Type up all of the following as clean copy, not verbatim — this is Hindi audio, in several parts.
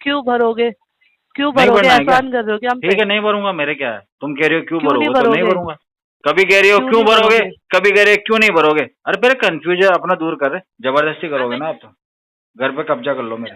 क्यों भरोगे? क्यों नहीं भरोगे? भरना है क्या? एहसान कर रहे हो क्या हम पे? ठीक है, नहीं भरूंगा, मेरे क्या है। तुम कह रही हो क्यों क्यों नहीं भरोगे तो नहीं भरोगे? भरूंगा। कभी कह रही हो क्यों क्यों नहीं भरोगे, भरोगे? कभी कह रही हो क्यों नहीं भरोगे। अरे पहले कंफ्यूजन अपना दूर कर रहे, जबरदस्ती करोगे ना आप तो। घर पे कब्जा कर लो मेरे।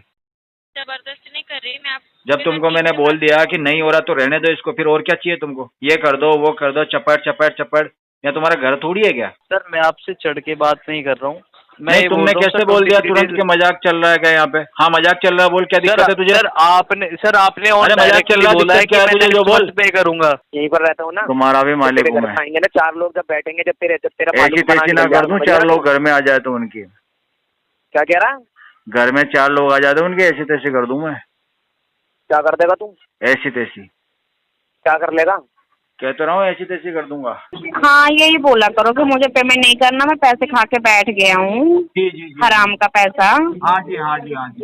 जबरदस्ती नहीं कर रही मैं आप। जब तुमको मैंने बोल दिया कि नहीं हो रहा तो रहने दो इसको, फिर और क्या चाहिए तुमको। ये कर दो वो कर दो, चपड़ चपड़ चपड़। या तुम्हारा घर थोड़ी है क्या? सर मैं आपसे चढ़ के बात नहीं कर रहा हूँ। मैं नहीं, ये तुमने बोल रहा हूँ कैसे सर बोल दिया तुरंत 23 कि मजाक चल रहा है क्या यहाँ पे। हाँ मजाक चल रहा है, बोल क्या दिक्कत है तुझे। सर आपने ऑन अरे मजाक चल डायरेक्टली रहा है, बोला है दिक्कत कि क्या है मैं तुझे जो नेक्स्ट बोल। मंथ पे करूंगा। यहीं पर रहता हूँ ना। तुम्हारा भी मालिक तेरे हूँ घर मैं। आएंगे ना 4 लोग जब बैठेंगे, जब तेरा ऐसी मालूम बना तैसी ना निकल कर जाएगा, दूं समझ 4 रहा लोग तू? घर में आ जाए तो उनकी। क्या कह रहा? घर में 4 लोग आ जाते उनके, ऐसी तैसी कर दूं मैं। क्या कर देगा तू? ऐसी तैसी क्या कर लेगा? कह तो रहा हूँ, ऐसी तैसी कर दूंगा। हाँ यही बोला करो कि मुझे पेमेंट नहीं करना, मैं पैसे खा के बैठ गया हूँ, जी जी जी। हराम का पैसा। हाँ जी हाँ जी हाँ जी।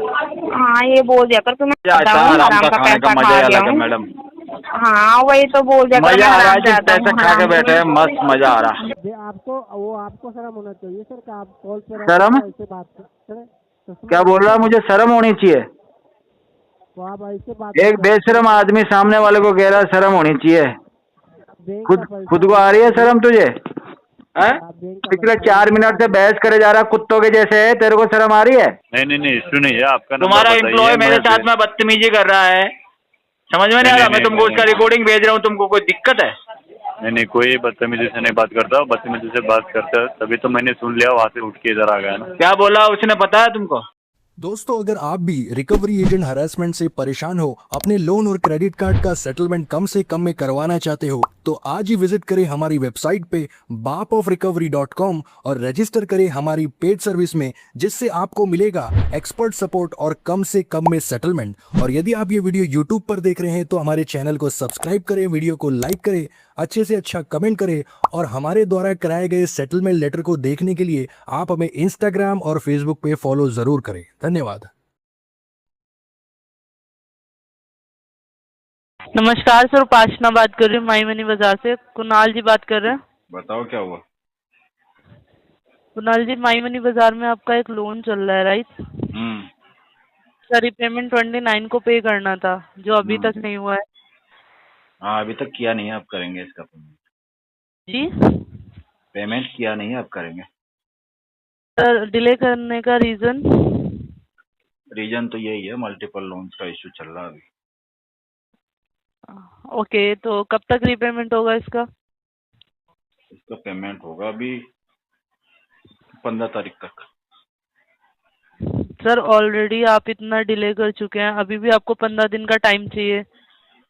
हाँ ये बोल दिया कर, तुम्हें मजा आता पता है हूँ हराम हराम का का खाने का, पैसा मजा ही खा गया अलग है हूँ। मैडम। हाँ वही तो बोल दिया करो, मैं मजा आ रहा है, हराम जिस ज्यादा पैसे हूँ, खा के हराम बैठे हैं, मस्त मजा आ रहा। आपको शर्म होना चाहिए सर कि आप कॉल पे रहते शर्म? हैं, ऐसे बात करें तो क्या बोल रहा है? मुझे शर्म होनी चाहिए। तो आप ऐसे बात एक बेशरम आदमी सामने वाले को कह रहा है शर्म होनी चाहिए। बैंक का खुद पैसा को आ रही है शर्म तुझे? हैं? आप बैंक का पिछले पैसा 4 मिनट से बहस करे जा रहा कुत्तों के जैसे है, तेरे को शर्म आ रही है? नहीं इश्यू नहीं है आपका। तुम्हारा एम्प्लॉय मेरे साथ में बदतमीजी कर रहा है, समझ में नहीं आ रहा। मैं तुमको उसका रिकॉर्डिंग भेज रहा हूँ, तुमको कोई दिक्कत है? नहीं कोई बदतमीजी से नहीं बात करता, बदतमीजी से बात करता है तभी तो मैंने सुन लिया, वहाँ से उठ के इधर आ गया ना। क्या बोला उसने, पता है तुमको? दोस्तों अगर आप भी रिकवरी एजेंट हरासमेंट से परेशान हो, अपने लोन और क्रेडिट कार्ड का सेटलमेंट कम से कम में करवाना चाहते हो, तो आज ही विजिट करें हमारी वेबसाइट पे bapofrecovery.com और रजिस्टर करें हमारी पेड सर्विस में, जिससे आपको मिलेगा एक्सपर्ट सपोर्ट और कम से कम में सेटलमेंट। और यदि आप ये वीडियो यूट्यूब पर देख रहे हैं तो हमारे चैनल को सब्सक्राइब करें, वीडियो को लाइक करें, अच्छे से अच्छा कमेंट करें, और हमारे द्वारा कराए गए सेटलमेंट लेटर को देखने के लिए आप हमें इंस्टाग्राम और फेसबुक पे फॉलो जरूर करें। धन्यवाद। नमस्कार सर, उपासना बात कर रही हूँ माई मनी बाजार से। कुणाल जी बात कर रहे हैं। बताओ क्या हुआ। कुणाल जी, माई मनी बाजार में आपका एक लोन चल रहा है, राइट? सर रिपेमेंट 29 को पे करना था, जो अभी तक नहीं हुआ है। हाँ अभी तक किया नहीं है, अब करेंगे इसका पेमेंट। जी पेमेंट किया नहीं है, अब करेंगे। सर डिले करने का रीजन? रीजन तो यही है, मल्टीपल लोन्स का इशू चल रहा है अभी। ओके, तो कब तक रीपेमेंट होगा इसका? इसका पेमेंट होगा अभी 15 तारीख तक। सर ऑलरेडी आप इतना डिले कर चुके हैं, अभी भी आपको 15 दिन का टाइम चाहिए।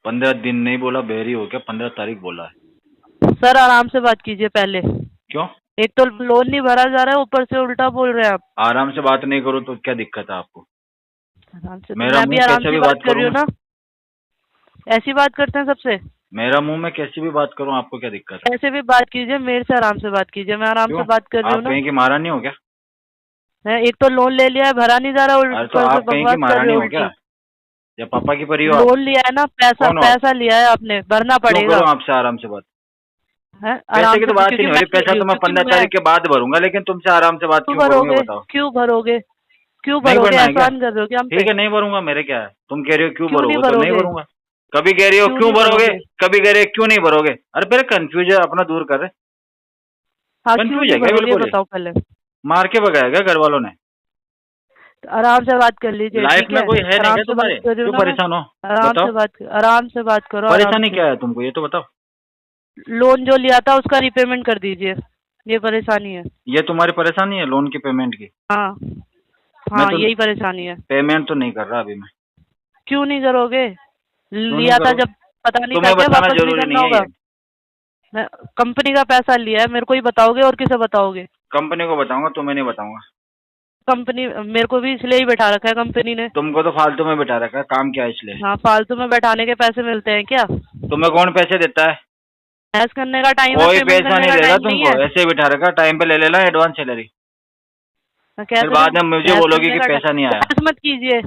15 दिन नहीं बोला, बेरी हो गया, 15 तारीख बोला है। सर आराम से बात कीजिए पहले। क्यों? एक तो लोन नहीं भरा जा रहा है, ऊपर से उल्टा बोल रहे हैं आप। आराम से बात नहीं करूँ तो क्या दिक्कत है आपको? आराम से, मेरा मैं भी मुंह आराम कैसे से भी बात बात कर रही हूँ करूँ? ना। ऐसी बात करते हैं सबसे? मेरा मुंह में कैसी भी बात करूँ, आपको क्या दिक्कत है? ऐसे भी बात कीजिए, मेरे से आराम से बात कीजिए, मैं आराम से बात कर रही हूँ आप ना। कहीं की महारानी हो क्या? एक तो लोन ले लिया है, भरा नहीं जा रहा, अरे तो आप कहीं की महारानी हो क्या, या पापा की परी हो आप? लोन लिया है ना, पैसा लिया है आपने, भरना पड़ेगा। करूँ आपसे आराम से बात? पैसे आराम की तो से, बात ही नहीं हो रही। पैसा तो मैं 15 तारीख के बाद भरूंगा, लेकिन तुमसे आराम से बात क्यों क्यों करूंगा भरोगे? बताओ? क्यों भरोगे? क्यों नहीं भरोगे? भरना है क्या? एहसान कर रहे हो क्या हम पे? ठीक है नहीं भरूंगा, मेरे क्या है। तुम कह रही हो क्यों क्यों नहीं भरोगे तो नहीं भरोगे? भरूंगा। कभी कह रही हो क्यों क्यों नहीं भरोगे, भरोगे? कभी कह रही हो क्यों नहीं भरोगे। अरे पहले कंफ्यूजन अपना दूर कर रहे। हाँ क्यों कंफ्यूज नहीं है क्या? भरोगे बिल्कुल बताओ पहले। मार के भगाया क्या घर वालों ने? तो आराम से बात कर लीजिए, लाइफ ठीक में है? कोई है नहीं आराम क्या से तुम्हारे? बात कर रही हूँ क्यों ना मैं। परेशान हो? आराम से बात करो। आराम परेशानी से। क्या है तुमको, ये तो बताओ। लोन जो लिया था उसका रिपेमेंट कर दीजिए, ये परेशानी है। ये तुम्हारी परेशानी है लोन की पेमेंट की? हाँ मैं तो यही परेशानी है। पेमेंट तो नहीं कर रहा अभी मैं। क्यों नहीं करोगे? नहीं लिया था करोगे? जब पता नहीं था तुम्हें क्या बताना वापस नहीं जरूरी करना नहीं है होगा? कंपनी का पैसा लिया है, मेरे को ही बताओगे और किसे बताओगे? कंपनी को बताऊंगा, तुम्हें नहीं बताऊंगा। कंपनी मेरे को भी इसलिए ही बैठा रखा है कंपनी ने। तुमको तो फालतू में बिठा रखा है, काम क्या है इसलिए? हाँ, फालतू में बैठाने के पैसे मिलते हैं क्या? तुम्हें कौन पैसे देता है? ऐश करने का टाइम है, कोई पेमेंट पैसा करने नहीं का देगा टाइम नहीं तुमको, है। ऐसे ही बिठा रखा। टाइम पे ले लेना एडवांस सैलरी, फिर बाद में मुझे ऐश बोलोगी करने कि का पैसा नहीं आया। बहस मत कीजिए,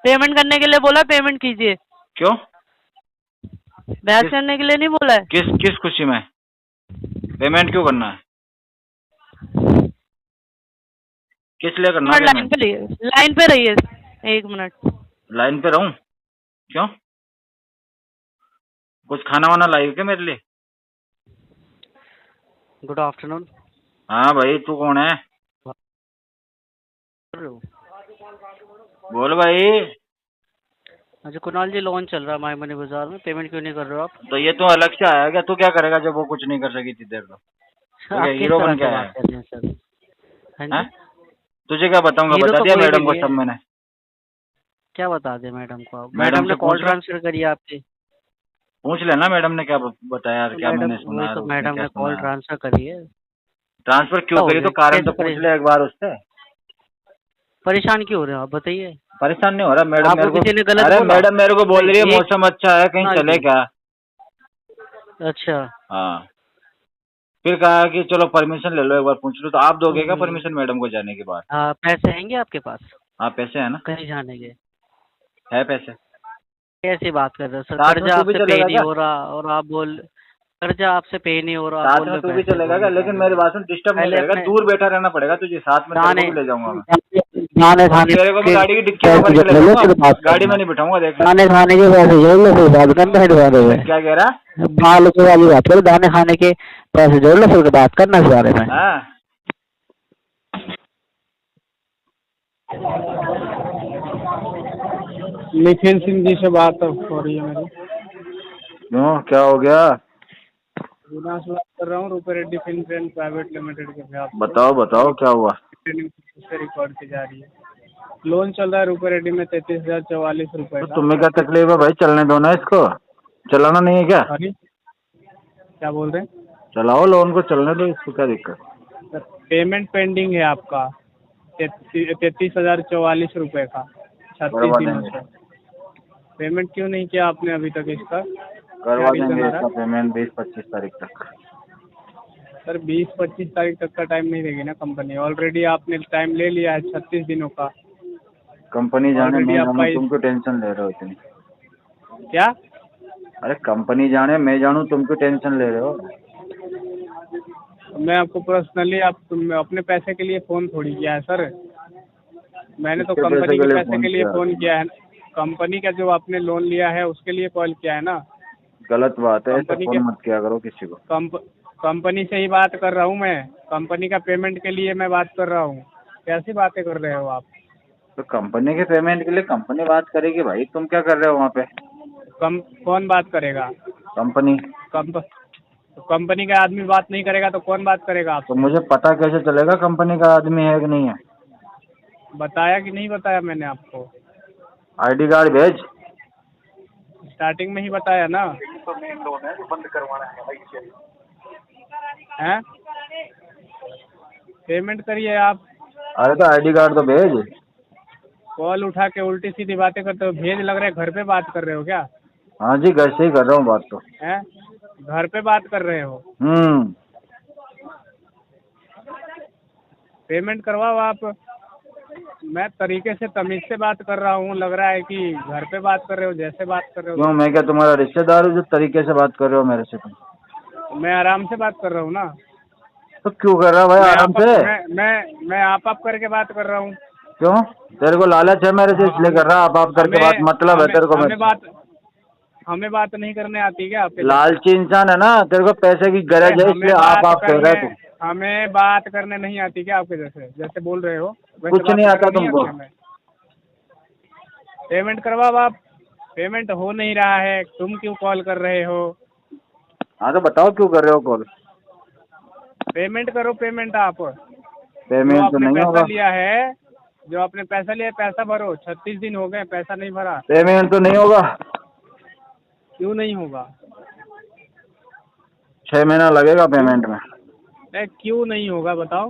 पेमेंट करने के लिए बोला, पेमेंट कीजिए। क्यों? बहस करने के लिए नहीं बोला है। किस खुशी में? पेमेंट क्यों करना है? किस लिए करना है लाइन पेमेंट? पे रहिए, लाइन पे रहिए 1 मिनट। लाइन पे रहूं? क्यों? कुछ खाना वाना लाई क्या मेरे लिए? Good afternoon. हाँ भाई, तू कौन है? बोल भाई। अच्छा कुणाल जी, लोन चल रहा है माई मनी बाजार में, पेमेंट क्यों नहीं कर रहे हो आप? तो ये तो अलग से आया क्या? तू क्या करेगा जब वो कुछ नहीं कर सकी थी देर तो? आप किस हीरो तरह बन से के आया बात है? कर रहे हैं सर? हाँ हैं? जी, तुझे क्या बताऊंगा? हीरो बता तो दिया कोई भी मैडम को नहीं सब है। मैंने। क्या बता दे मैडम को आप? मैडम मैडम ने से कॉल पूछ ले। ट्रांसफर करी है आपकी। पूछ लेना मैडम ने क्या बताया यार, तो क्या मैडम, मैंने सुना वही है तो और उसने मैडम क्या ने सुना कॉल है। ट्रांसफर करी है। ट्रांसफर क्या क्यों हो करी? तो गया, कारण तो कैसे पूछ ले एक बार उससे। परेशान क्यों हो रहे हो आप, बताइए। परेशान नहीं हो रहा मैडम आपको मेरे को। किसी ने गलत अरे बोला? मैडम मेरे को बोल रही है नहीं, एक मौसम अच्छा है, कहीं कुणाल चले जी। क्या? अच्छा, हाँ। फिर कहा कि चलो परमिशन ले लो, एक बार पूछ लो। तो आप दोगे क्या परमिशन मैडम को जाने के बाद? हाँ, पैसे हैंगे आपके पास हाँ पैसे है ना, कहीं जाने के? है पैसे। कैसी बात कर रहे हो सर? साथ में कर्जा तू भी आपसे पे चलेगा नहीं क्या? हो रहा और आप बोल, कर्जा आपसे पे नहीं हो रहा, आप साथ बोल रहे में हो तू भी पैसे चलेगा दो क्या? लेकिन मेरी निकालेंगे। बात सुन, डिस्टर्ब नहीं पहले करेगा, अपने दूर बैठा रहना पड़ेगा तुझे, साथ में तेरे को दाने भी ले जाऊंगा मैं। दाने और खाने तेरे को मैं के गाड़ी की डिक्की में भर के ले पैसे जोड़ लो, फिर जाऊंगा, बात गाड़ी में करना। नहीं बिठाऊंगा, देख ले। दाने खाने के पैसे जोड़ लो, फिर बात करना इस बारे में। क्या कह रहा? बाल के वाली बात करो, दाने खाने के पैसे जोड़ लो, फिर बात करना इस बारे में। हाँ निखिल सिंह जी से बात हो रही है मेरी। क्यों, क्या हो गया? विनाश बात कर रहा हूँ, रूपर रेड्डी फिन प्राइवेट लिमिटेड के खिलाफ। बताओ बताओ क्या हुआ? से रिकॉर्ड की जा रही है। लोन चल रहा है रूपर रेड्डी में 33,044 रुपए तो का। तुम्हें क्या तकलीफ है भाई? चलने दो ना इसको, चलाना नहीं है क्या? सॉरी, क्या बोल रहे हैं चलाओ लोन को, चलने दो इसको, क्या दिक्कत? सर? पेमेंट पेंडिंग है आपका 33,044 रुपए का 36 करवा दिनों देंगे, से। पेमेंट क्यों नहीं किया आपने अभी तक इसका? करवा क्या रीजन देंगे आ इसका रहा है पेमेंट 20-25 तारीख तक। सर? 20-25 तारीख तक का टाइम नहीं देगी ना कंपनी। ऑलरेडी आपने टाइम ले लिया है 36 दिनों का। कंपनी जाने, ऑलरेडी मैं आपका जानू, तुम क्यों टेंशन ले रहे हो इतनी? क्या? अरे कंपनी जाने, मैं जानू, तुम क्यों टेंशन ले रहे हो? मैं आपको पर्सनली अपने पैसे के लिए फ़ोन थोड़ी किया है सर। मैंने तो किसके कंपनी के पैसे फोन के लिए किया? फ़ोन किया है। कंपनी का जो आपने लोन लिया है उसके लिए कॉल किया है ना। गलत बात है, ऐसे कंपनी फोन के मत किया करो किसी को। कंपनी से ही बात कर रहा हूँ मैं। कंपनी का पेमेंट के लिए मैं बात कर रहा हूँ। कैसी बातें कर रहे हो आप? तो कंपनी के पेमेंट के लिए कंपनी बात करेगी भाई, तुम क्या कर रहे हो वहाँ पे? कौन बात करेगा? कंपनी। कंपनी का आदमी बात नहीं करेगा तो कौन बात करेगा तो आपसे? मुझे पता कैसे चलेगा कंपनी का आदमी है कि नहीं है? बताया कि नहीं बताया मैंने आपको? आईडी कार्ड भेज। स्टार्टिंग में ही बताया ना। हैं? पेमेंट करिए आप। अरे तो आईडी कार्ड तो भेज। कॉल उठा के उल्टी सीधी बातें करते हो। भेज लग रहा है घर पे बात कर रहे हो क्या? हाँ जी, घर से ही कर रहा हूँ बात तो। हैं? घर पे बात कर रहे हो? पेमेंट करवाओ आप। मैं तरीके से तमीज से बात कर रहा हूँ, लग रहा है कि घर पे बात कर रहे हो, जैसे बात कर रहे क्यों, मैं क्या तुम्हारा रिश्तेदार हूँ जो तरीके से बात कर रहे हो मेरे से? तुम हो। मैं आराम से बात कर रहा हूँ ना। तो क्यों कर रहा है भाई आराम से? मैं आप करके बात कर रहा हूँ। क्यों, तेरे को लालच है मेरे से इसलिए कर रहा? आप करके बात मतलब है तेरे को मेरे से? हमें बात नहीं करने आती क्या आपके? लालची इंसान है ना, तेरे को पैसे की गरज है इसलिए आप कह रहे हो। तू हमें बात करने नहीं आती क्या आपके जैसे बोल रहे हो? वैसे कुछ नहीं आता तुमको। पेमेंट करवाओ आप। पेमेंट हो नहीं रहा है, तुम क्यों कॉल कर रहे हो? हाँ तो बताओ क्यों कर रहे हो कॉल? पेमेंट करो। पेमेंट आप पेमेंट तो नहीं होगा। जो आपने पैसा लिया है पैसा भरो। 36 दिन हो गए पैसा नहीं भरा। पेमेंट तो नहीं होगा। क्यों नहीं होगा? 6 महीना लगेगा पेमेंट में। क्यों नहीं होगा बताओ?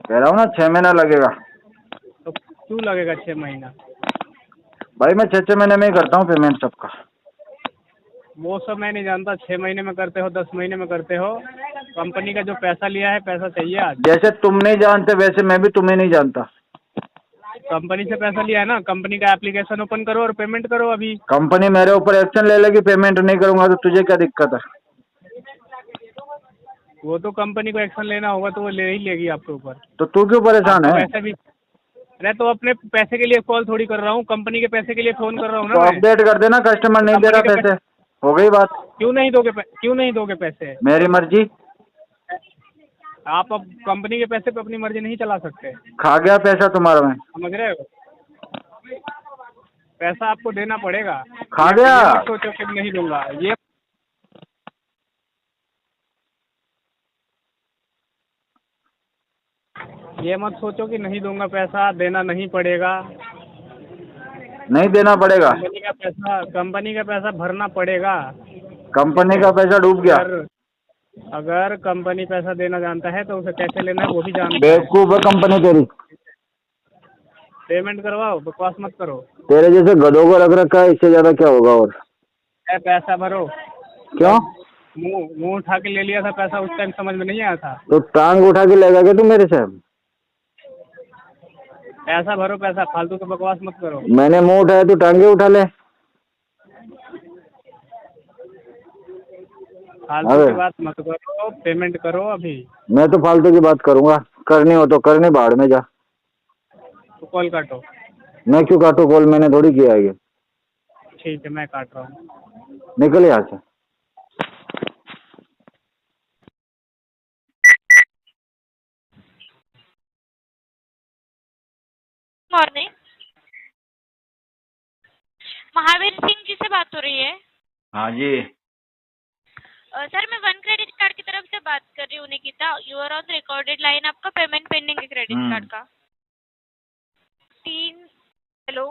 कह रहा हूँ ना 6 महीना लगेगा। तो क्यों लगेगा 6 महीना? भाई मैं 6 महीने में ही करता हूँ पेमेंट सबका। वो सब मैं नहीं जानता। 6 महीने में करते हो, 10 महीने में करते हो। कंपनी का जो पैसा लिया है पैसा चाहिए आज। जैसे तुम नहीं जानते वैसे मैं भी तुम्हें नहीं जानता। कंपनी से पैसा लिया है ना, कंपनी का एप्लीकेशन ओपन करो और पेमेंट करो अभी। कंपनी मेरे ऊपर एक्शन ले लेगी, पेमेंट नहीं करूंगा तो तुझे क्या दिक्कत है? वो तो कंपनी को एक्शन लेना होगा तो वो ले ही लेगी आपके ऊपर। तो तू क्यों परेशान है? अरे तो अपने पैसे के लिए कॉल थोड़ी कर रहा हूँ, कंपनी के पैसे के लिए फोन कर रहा हूँ ना तो मैं। अपडेट कर देना, कस्टमर नहीं दे रहा कंपनी के पैसे, हो गई बात। क्यों नहीं दोगे पैसे? मेरी मर्जी। आप अब कंपनी के पैसे पे अपनी मर्जी नहीं चला सकते, खा गया पैसा तुम्हारा मैं। समझ रहे हो? पैसा आपको देना पड़ेगा। खा गया। ये मत सोचो कि नहीं दूंगा, ये मत सोचो कि नहीं दूंगा, पैसा देना नहीं पड़ेगा। नहीं देना पड़ेगा। कंपनी का पैसा भरना पड़ेगा। कंपनी का पैसा डूब गया। अगर कंपनी पैसा देना जानता है तो उसे कैसे लेना है वो भी जानता है। बेवकूफ है कंपनी तेरी। पेमेंट करवाओ, बकवास मत करो। तेरे जैसे गधों को रख रखा है, इससे ज्यादा क्या होगा। और पैसा भरो। क्यों? मुंह उठा के ले लिया था पैसा, उस टाइम समझ में नहीं आया था। तो टांग उठा के लेगा क्या तू मेरे से? पैसा भरो, पैसा फालतू का बकवास मत करो। मैंने मुंह उठाया, तू टांगे उठा ले। फालतू की बात मत करो, पेमेंट करो अभी। मैं तो फालतू की बात करूंगा, करनी हो तो करनी, बाहर में जा। तो कॉल काटो। मैं क्यों काटू कॉल? मैंने थोड़ी किया है ये। ठीक है, मैं काट रहा हूँ। निकल यहाँ से। मॉर्निंग, महावीर सिंह जी से बात हो रही है? हाँ जी। सर, मैं वन क्रेडिट कार्ड की तरफ से बात कर रही हूँ, Nikita. You are on recorded line. आपका पेमेंट पेंडिंग है क्रेडिट कार्ड का। हेलो,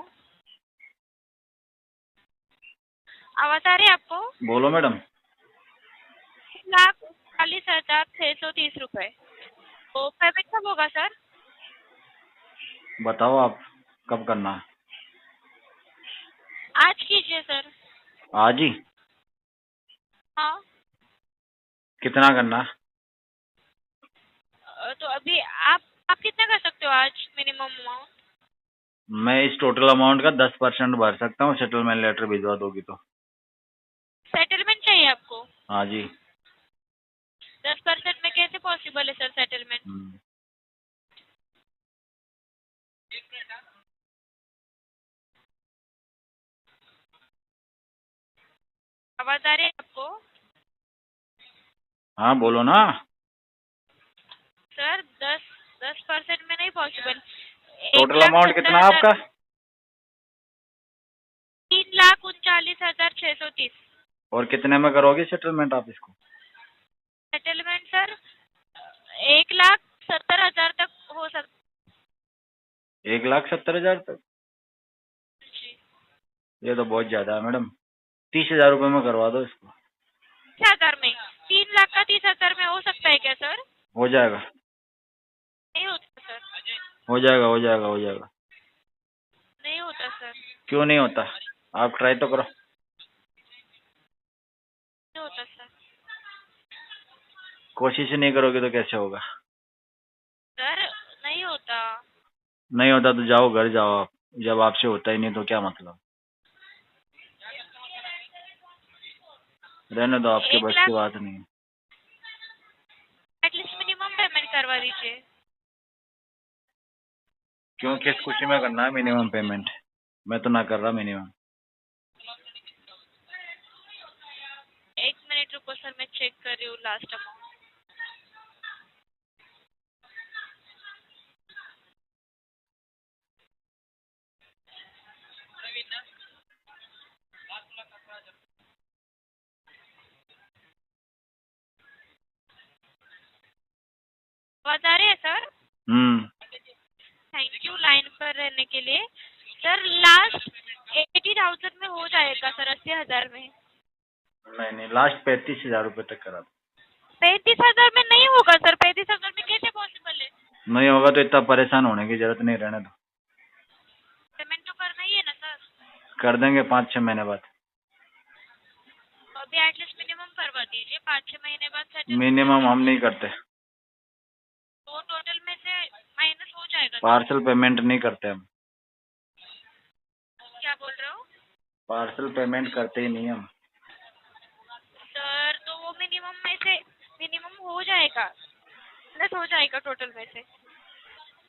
आवाज आ रही है आपको? बोलो मैडम। 1,40,630 रुपए। तो पेमेंट कब होगा सर? बताओ आप कब करना है? आज कीजिए सर। आज ही? हाँ। कितना करना है? तो अभी आप कितना कर सकते हो आज मिनिमम अमाउंट? मैं इस टोटल अमाउंट का 10% भर सकता हूँ, सेटलमेंट लेटर भिजवा दोगी तो। सेटलमेंट चाहिए आपको? हाँ जी। 10% में कैसे पॉसिबल है सर सेटलमेंट? आवाज आ रही है आपको? हाँ बोलो ना। सर 10% में नहीं पॉसिबल। टोटल अमाउंट कितना है आपका? 3,39,630। और कितने में करोगे सेटलमेंट आप इसको? सेटलमेंट सर 1,70,000 तक हो सकता। 1,70,000 तक? जी। ये तो बहुत ज्यादा है मैडम। 30,000 रुपये में करवा दो इसको। 30,000 में? 3,00,000 का 30,000 में हो सकता है क्या सर? हो जाएगा। नहीं होता सर। हो जाएगा, हो जाएगा, हो जाएगा। नहीं होता सर। क्यों नहीं होता? आप ट्राई तो करो। नहीं होता सर। कोशिश नहीं करोगे तो कैसे होगा? सर नहीं होता। नहीं होता तो जाओ, घर जाओ आप। जब आपसे होता ही नहीं तो क्या मतलब? रहने दो, आपके बस की बात नहीं है। एटलीस्ट मिनिमम पेमेंट करवा दीजिए। क्यों, किस खुशी में करना है मिनिमम पेमेंट? मैं तो ना कर रहा मिनिमम। 1 मिनट रुको सर, मैं चेक कर रही हूँ लास्ट अमाउंट। आवाज आ रही है सर? थैंक यू लाइन पर रहने के लिए। सर लास्ट 80,000 में हो जाएगा सर, 80,000 में। नहीं, लास्ट 35,000 रुपये तक करा दो। 35,000 में नहीं होगा सर। 35,000 में कैसे पॉसिबल है? नहीं होगा तो इतना परेशान होने की जरूरत नहीं, रहने दो। पेमेंट तो करना ही है ना सर। कर देंगे 5-6 महीने बाद। तो अभी एटलीस्ट मिनिमम करवा दीजिए। 5-6 महीने बाद सेटल। मिनिमम हम नहीं करते। तो टोटल में से माइनस हो जाएगा। पार्सल पेमेंट नहीं करते हम। क्या बोल रहे हो? पार्सल पेमेंट करते ही नहीं हम। सर तो वो मिनिमम में से मिनिमम हो जाएगा, प्लस हो जाएगा टोटल में से।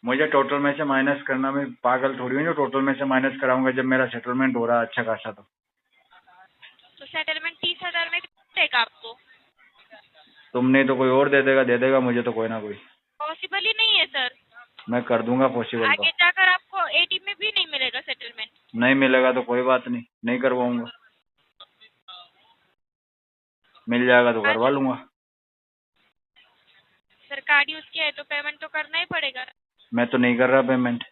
मुझे टोटल में से माइनस करना, मैं पागल थोड़ी हूँ जो टोटल में से माइनस कराऊंगा जब मेरा सेटलमेंट हो रहा है अच्छा खासा। तो सेटलमेंट 30,000 में देगा आपको? तुमने तो कोई और दे देगा मुझे तो कोई ना कोई। पॉसिबल ही नहीं है सर। मैं कर दूंगा पॉसिबल तो। आगे जाकर आपको 80 में भी नहीं मिलेगा सेटलमेंट। नहीं मिलेगा तो कोई बात नहीं, नहीं करवाऊंगा। मिल जाएगा तो करवा लूंगा। सर कार्ड यूज किया है तो पेमेंट तो करना ही पड़ेगा। मैं तो नहीं कर रहा पेमेंट।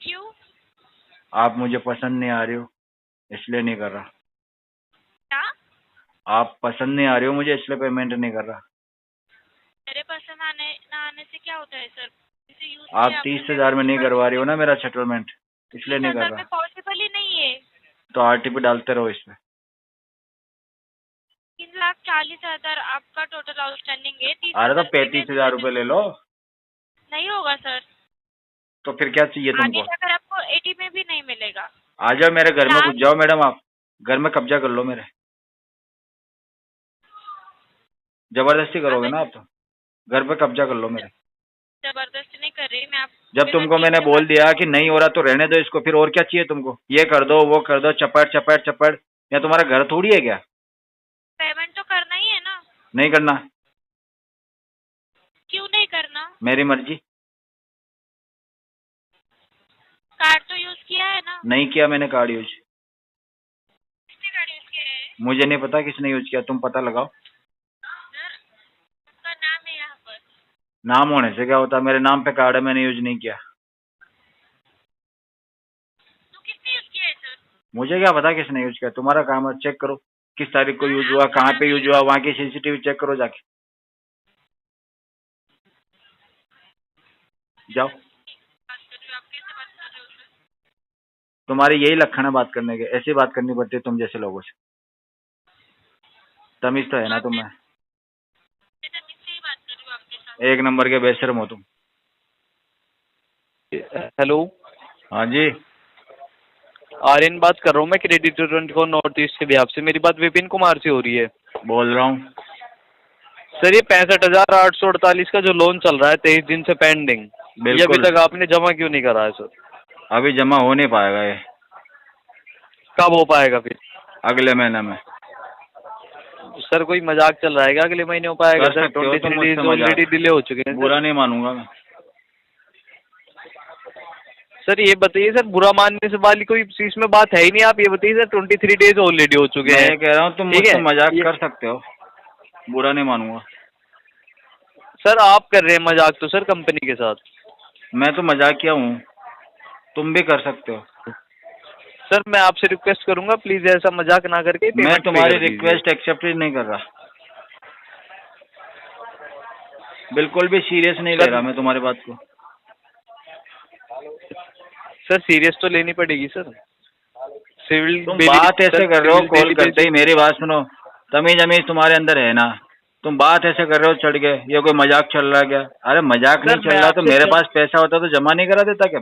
क्यों? आप मुझे पसंद नहीं आ रही हो इसलिए नहीं कर रहा। क्या? आप पसंद नहीं आ रही हो मुझे इसलिए पेमेंट नहीं कर रहा। मेरे पसंद ना आने से क्या होता है सर? आप 30,000 में नहीं करवा रही हो ना मेरा सेटलमेंट, इसलिए नहीं कर रहा। पॉसिबल ही नहीं है। तो आरटीपी डालते रहो इसमें। 3,40,000 आपका टोटल आउटस्टैंडिंग है। अरे तो 35,000 रुपए ले लो। नहीं होगा सर। तो फिर क्या चाहिए आगे तुमको? जाकर आपको 80 में भी नहीं मिलेगा। आ जाओ मेरे घर में घुस जाओ मैडम, आप घर में कब्जा कर लो मेरे। जबरदस्ती करोगे ना आप तो, घर पे कब्जा कर लो मेरे। जबरदस्ती नहीं कर रही मैं। आप जब तुमको मैंने बोल दिया कि नहीं हो रहा तो रहने दो इसको, फिर और क्या चाहिए तुमको? ये कर दो वो कर दो, चपड़ चपड़ चपड़। या तुम्हारा घर थोड़ी है क्या? पेमेंट तो करना ही है ना। नहीं करना। क्यों नहीं करना? मेरी मर्जी। कार्ड तो यूज किया है ना। नहीं किया मैंने कार्ड यूज। किसने कार्ड यूज किया है? मुझे नहीं पता किसने यूज किया, तुम पता लगाओ। सर उसका नाम है यहाँ पर। नाम होने से क्या होता? मेरे नाम पे कार्ड है, मैंने यूज नहीं किया। तो किसने यूज किया है सर? मुझे क्या पता किसने यूज किया, तुम्हारा काम है। चेक करो किस तारीख को यूज हुआ, कहाँ पे यूज हुआ, वहाँ की सीसीटीवी चेक करो जाके। जाओ। तुम्हारे यही लक्षण है बात करने के, ऐसी बात करनी पड़ती है तुम जैसे लोगों से। तमीज तो है ना तुम्हें? एक नंबर के बेशर्म हो तुम। हेलो, हाँ जी। आर्यन बात कर रहा हूँ मैं, क्रेडिट 24 नॉर्थ ईस्ट के बिहाफ से। मेरी बात विपिन कुमार से हो रही है? बोल रहा हूँ सर, ये 65,848 का जो लोन चल रहा है 23 दिन से पेंडिंग, ये अभी तक आपने जमा क्यों नहीं करा है सर? अभी जमा हो नहीं पाएगा ये। कब हो पाएगा फिर? अगले महीने में। सर कोई मजाक चल रहा है क्या? अगले महीने हो पाएगा सर? 23 डेज ऑलरेडी डिले हो चुके हैं। बुरा नहीं मानूंगा मैं। सर ये बताइए सर, बुरा मानने से वाली कोई इसमें बात है ही नहीं। आप ये बताइए सर, 23 डेज ऑलरेडी हो चुके हैं। मैं कह रहा हूँ तुम मुझसे मजाक कर सकते हो, बुरा नहीं मानूंगा। सर आप कर रहे हैं मजाक तो सर कंपनी के साथ। मैं तो मजाक किया हूँ, तुम भी कर सकते हो। सर मैं आपसे रिक्वेस्ट करूंगा प्लीज ऐसा मजाक ना करके। मैं तुम्हारी रिक्वेस्ट एक्सेप्ट नहीं कर रहा, बिल्कुल भी सीरियस नहीं ले रहा मैं तुम्हारी बात को। सर सीरियस तो लेनी पड़ेगी सर। सिविल तुम बात ऐसे कर रहे हो कॉल करते ही। मेरी बात सुनो, तमीज अमीज तुम्हारे अंदर है ना? तुम बात ऐसे कर रहे हो चढ़ के, ये कोई मजाक चल रहा है क्या? अरे मजाक नहीं चल रहा तो मेरे पास पैसा होता तो जमा नहीं करा देता क्या?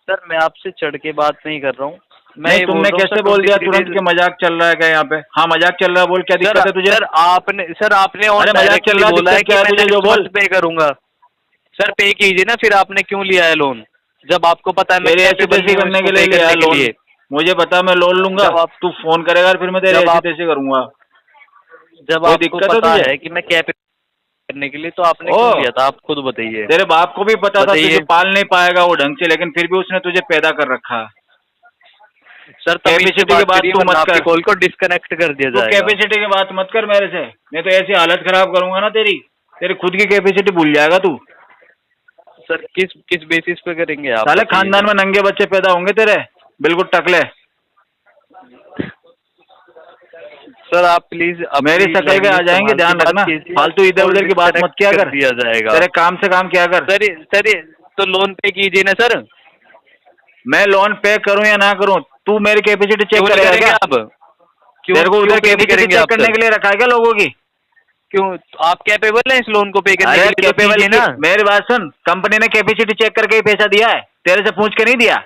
सर मैं आपसे चढ़ के बात नहीं कर रहा हूँ। नहीं, तुमने कैसे बोल दिया तुरंत कि मजाक चल रहा है क्या यहाँ पे? हाँ मजाक चल रहा है, बोल क्या दिक्कत है तुझे? सर आपने अरे मजाक चल रहा है, दिक्कत क्या है तुझे जो बोल? पे करूंगा सर, पे कीजिए ना। फिर आपने क्यों लिया है लोन जब आपको पता है मेरी ऐसी तैसी करने के लिए लिया है लोन? मुझे पता, मैं लोन लूंगा, तू फोन करेगा फिर मैं तेरी ऐसी तैसी करूंगा। जब आपको पता है कि मैं क्या करने के लिए, तो आपने क्यों लिया था? आप खुद बताइए। तेरे बाप को भी पता था तुझे पाल नहीं पाएगा वो ढंग से, लेकिन फिर भी उसने तुझे पैदा कर रखा है। सर कैपेसिटी की बात तू मत कर, कॉल को डिस्कनेक्ट कर दिया जाएगा। कैपेसिटी की बात मत कर मेरे से, मैं तो ऐसी हालत खराब करूंगा ना तेरी खुद की कैपेसिटी भूल जाएगा तू। सर किस बेसिस पे करेंगे आप? साले खानदान में नंगे बच्चे पैदा होंगे तेरे, बिल्कुल टकले। सर आप प्लीज मेरी शक्ल के आ जाएंगे, ध्यान रखना। फालतू इधर उधर की बात मत किया कर। दिया जाएगा तेरे काम से काम किया कर। सर तो लोन पे कीजिए ना सर। मैं लोन पे करूं या ना करूं, तू मेरी कैपेसिटी चेक करेगा क्या? अब तेरे को उधर कैपेसिटी चेक करने के लिए रखा है क्या लोगों की? क्यों आप कैपेबल हैं इस लोन को पे करने के लिए? कैपेबल है ना। मेरी बात सुन, कंपनी ने कैपेसिटी चेक करके ही पैसा दिया है, तेरे से पूछ के नहीं दिया।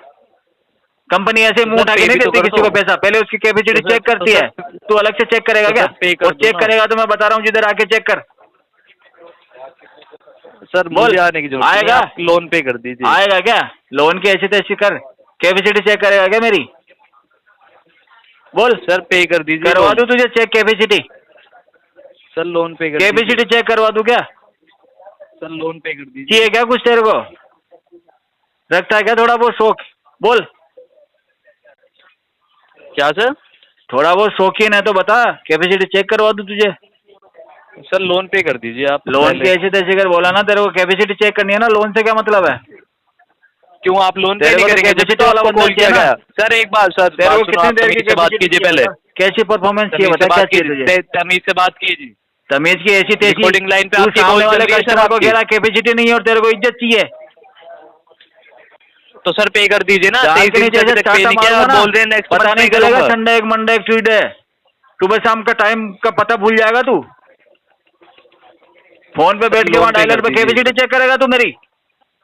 कंपनी ऐसे मुंह उठा के नहीं देती किसी को पैसा, पहले उसकी कैपेसिटी चेक करती है। तू अलग से चेक करेगा क्या? और चेक करेगा तो मैं बता रहा हूँ जिधर आके चेक कर। सर बोल। मुझे आने की जरूरत नहीं है, आएगा? आप लोन पे कर दीजिए। आएगा क्या? लोन की ऐसी तैसी कर, कैपेसिटी चेक करेगा क्या मेरी? बोल। सर पे कर दीजिए। करवा दूं तुझे चेक कैपेसिटी? सर लोन पे कर कैपेसिटी दीजिए। चेक करवा दूं क्या? सर लोन पे कर दीजिए। चाहिए क्या कुछ तेरे को? रखता है क्या थोड़ा बहुत शौक? बोल। क्या सर? थोड़ा बहुत शौकीन है तो बता, कैपेसिटी चेक करवा दूं तुझे? सर लोन पे कर दीजिए आप। लोन की ऐसी तैसी कर बोला ना, तेरे को कैपेसिटी चेक करनी है ना, लोन से क्या मतलब है? क्यों आप लोन पे तेरे नहीं को तो करेंगे? जब कैपेसिटी तो वाला आपको बंदा कॉल किया चाहिए गया। ना। सर एक बात, सर तेरे बात को सुनो, कितनी आप देर की तमीज से बात कीजिए पहले। कैसी परफॉर्मेंस चाहिए बता, क्या चाहिए तुझे? तमीज से बात कीजिए। तमीज की ऐसी तैसी? रिकॉर्डिंग लाइन पे तू आपकी सामने कॉल वाले चल रही है सर कस्टमर को आपकी। कह रहा कैपेसिटी नहीं है और तेरे को इज्जत चाहिए? तो सर पे कर दीजिए ना। चार 23 के दिन नीचे से से अभी तक पे चाटा नहीं किया मारूंगा और ना, बोल रहे हैं नेक्स्ट पता मंथ नहीं पे चलेगा। करूंगा। संडे एक मंडे एक ट्यूसडे सुबह शाम का टाइम का पता भूल जाएगा तू। फोन पे बैठ के लोन वहाँ पे डायलर कर पे दीजिए। कैपेसिटी चेक करेगा तू मेरी?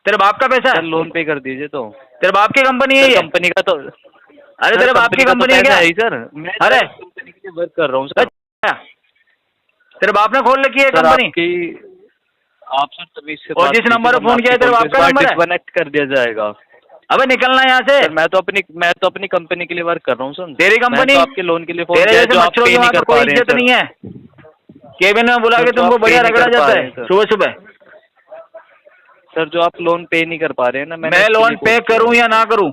तेरे बाप का पैसा सर है? लोन पे कर दीजिए। तो तेरे बाप की कंपनी है ये? कंपनी का तो अरे तेरे बाप की कंपनी है क्या? है सर। मैं अरे कंपनी के लिए वर्क कर रहा हूँ सर। तेरे बाप ने खोल रखी है सर कंपनी? आप सर तमीज से और जिस नंबर पे फोन किया है तेरे बाप का नंबर है? डिस्कनेक्ट कर दिया जाएगा। अबे निकलना यहाँ से। सर मैं तो अपनी कंपनी के लिए वर्क कर रहा हूँ सर। तेरी कंपनी? मैं तो आपके लोन के लिए फोन तेरे किया है, जैसे जो आप मच्छरों पे की नहीं वहाँ कर तो पा कोई रहे हैं इज्जत सर। नहीं है। केबिन में बुला के सर, जो तुमको आप बढ़िया पे नहीं रगड़ा कर पा जाता रहे है हैं सर। सुबह सुबह। सर जो आप लोन पे नहीं कर पा रहे हैं ना, मैं इसके लोन लिए पे फोन किया करूं है। या ना करूं,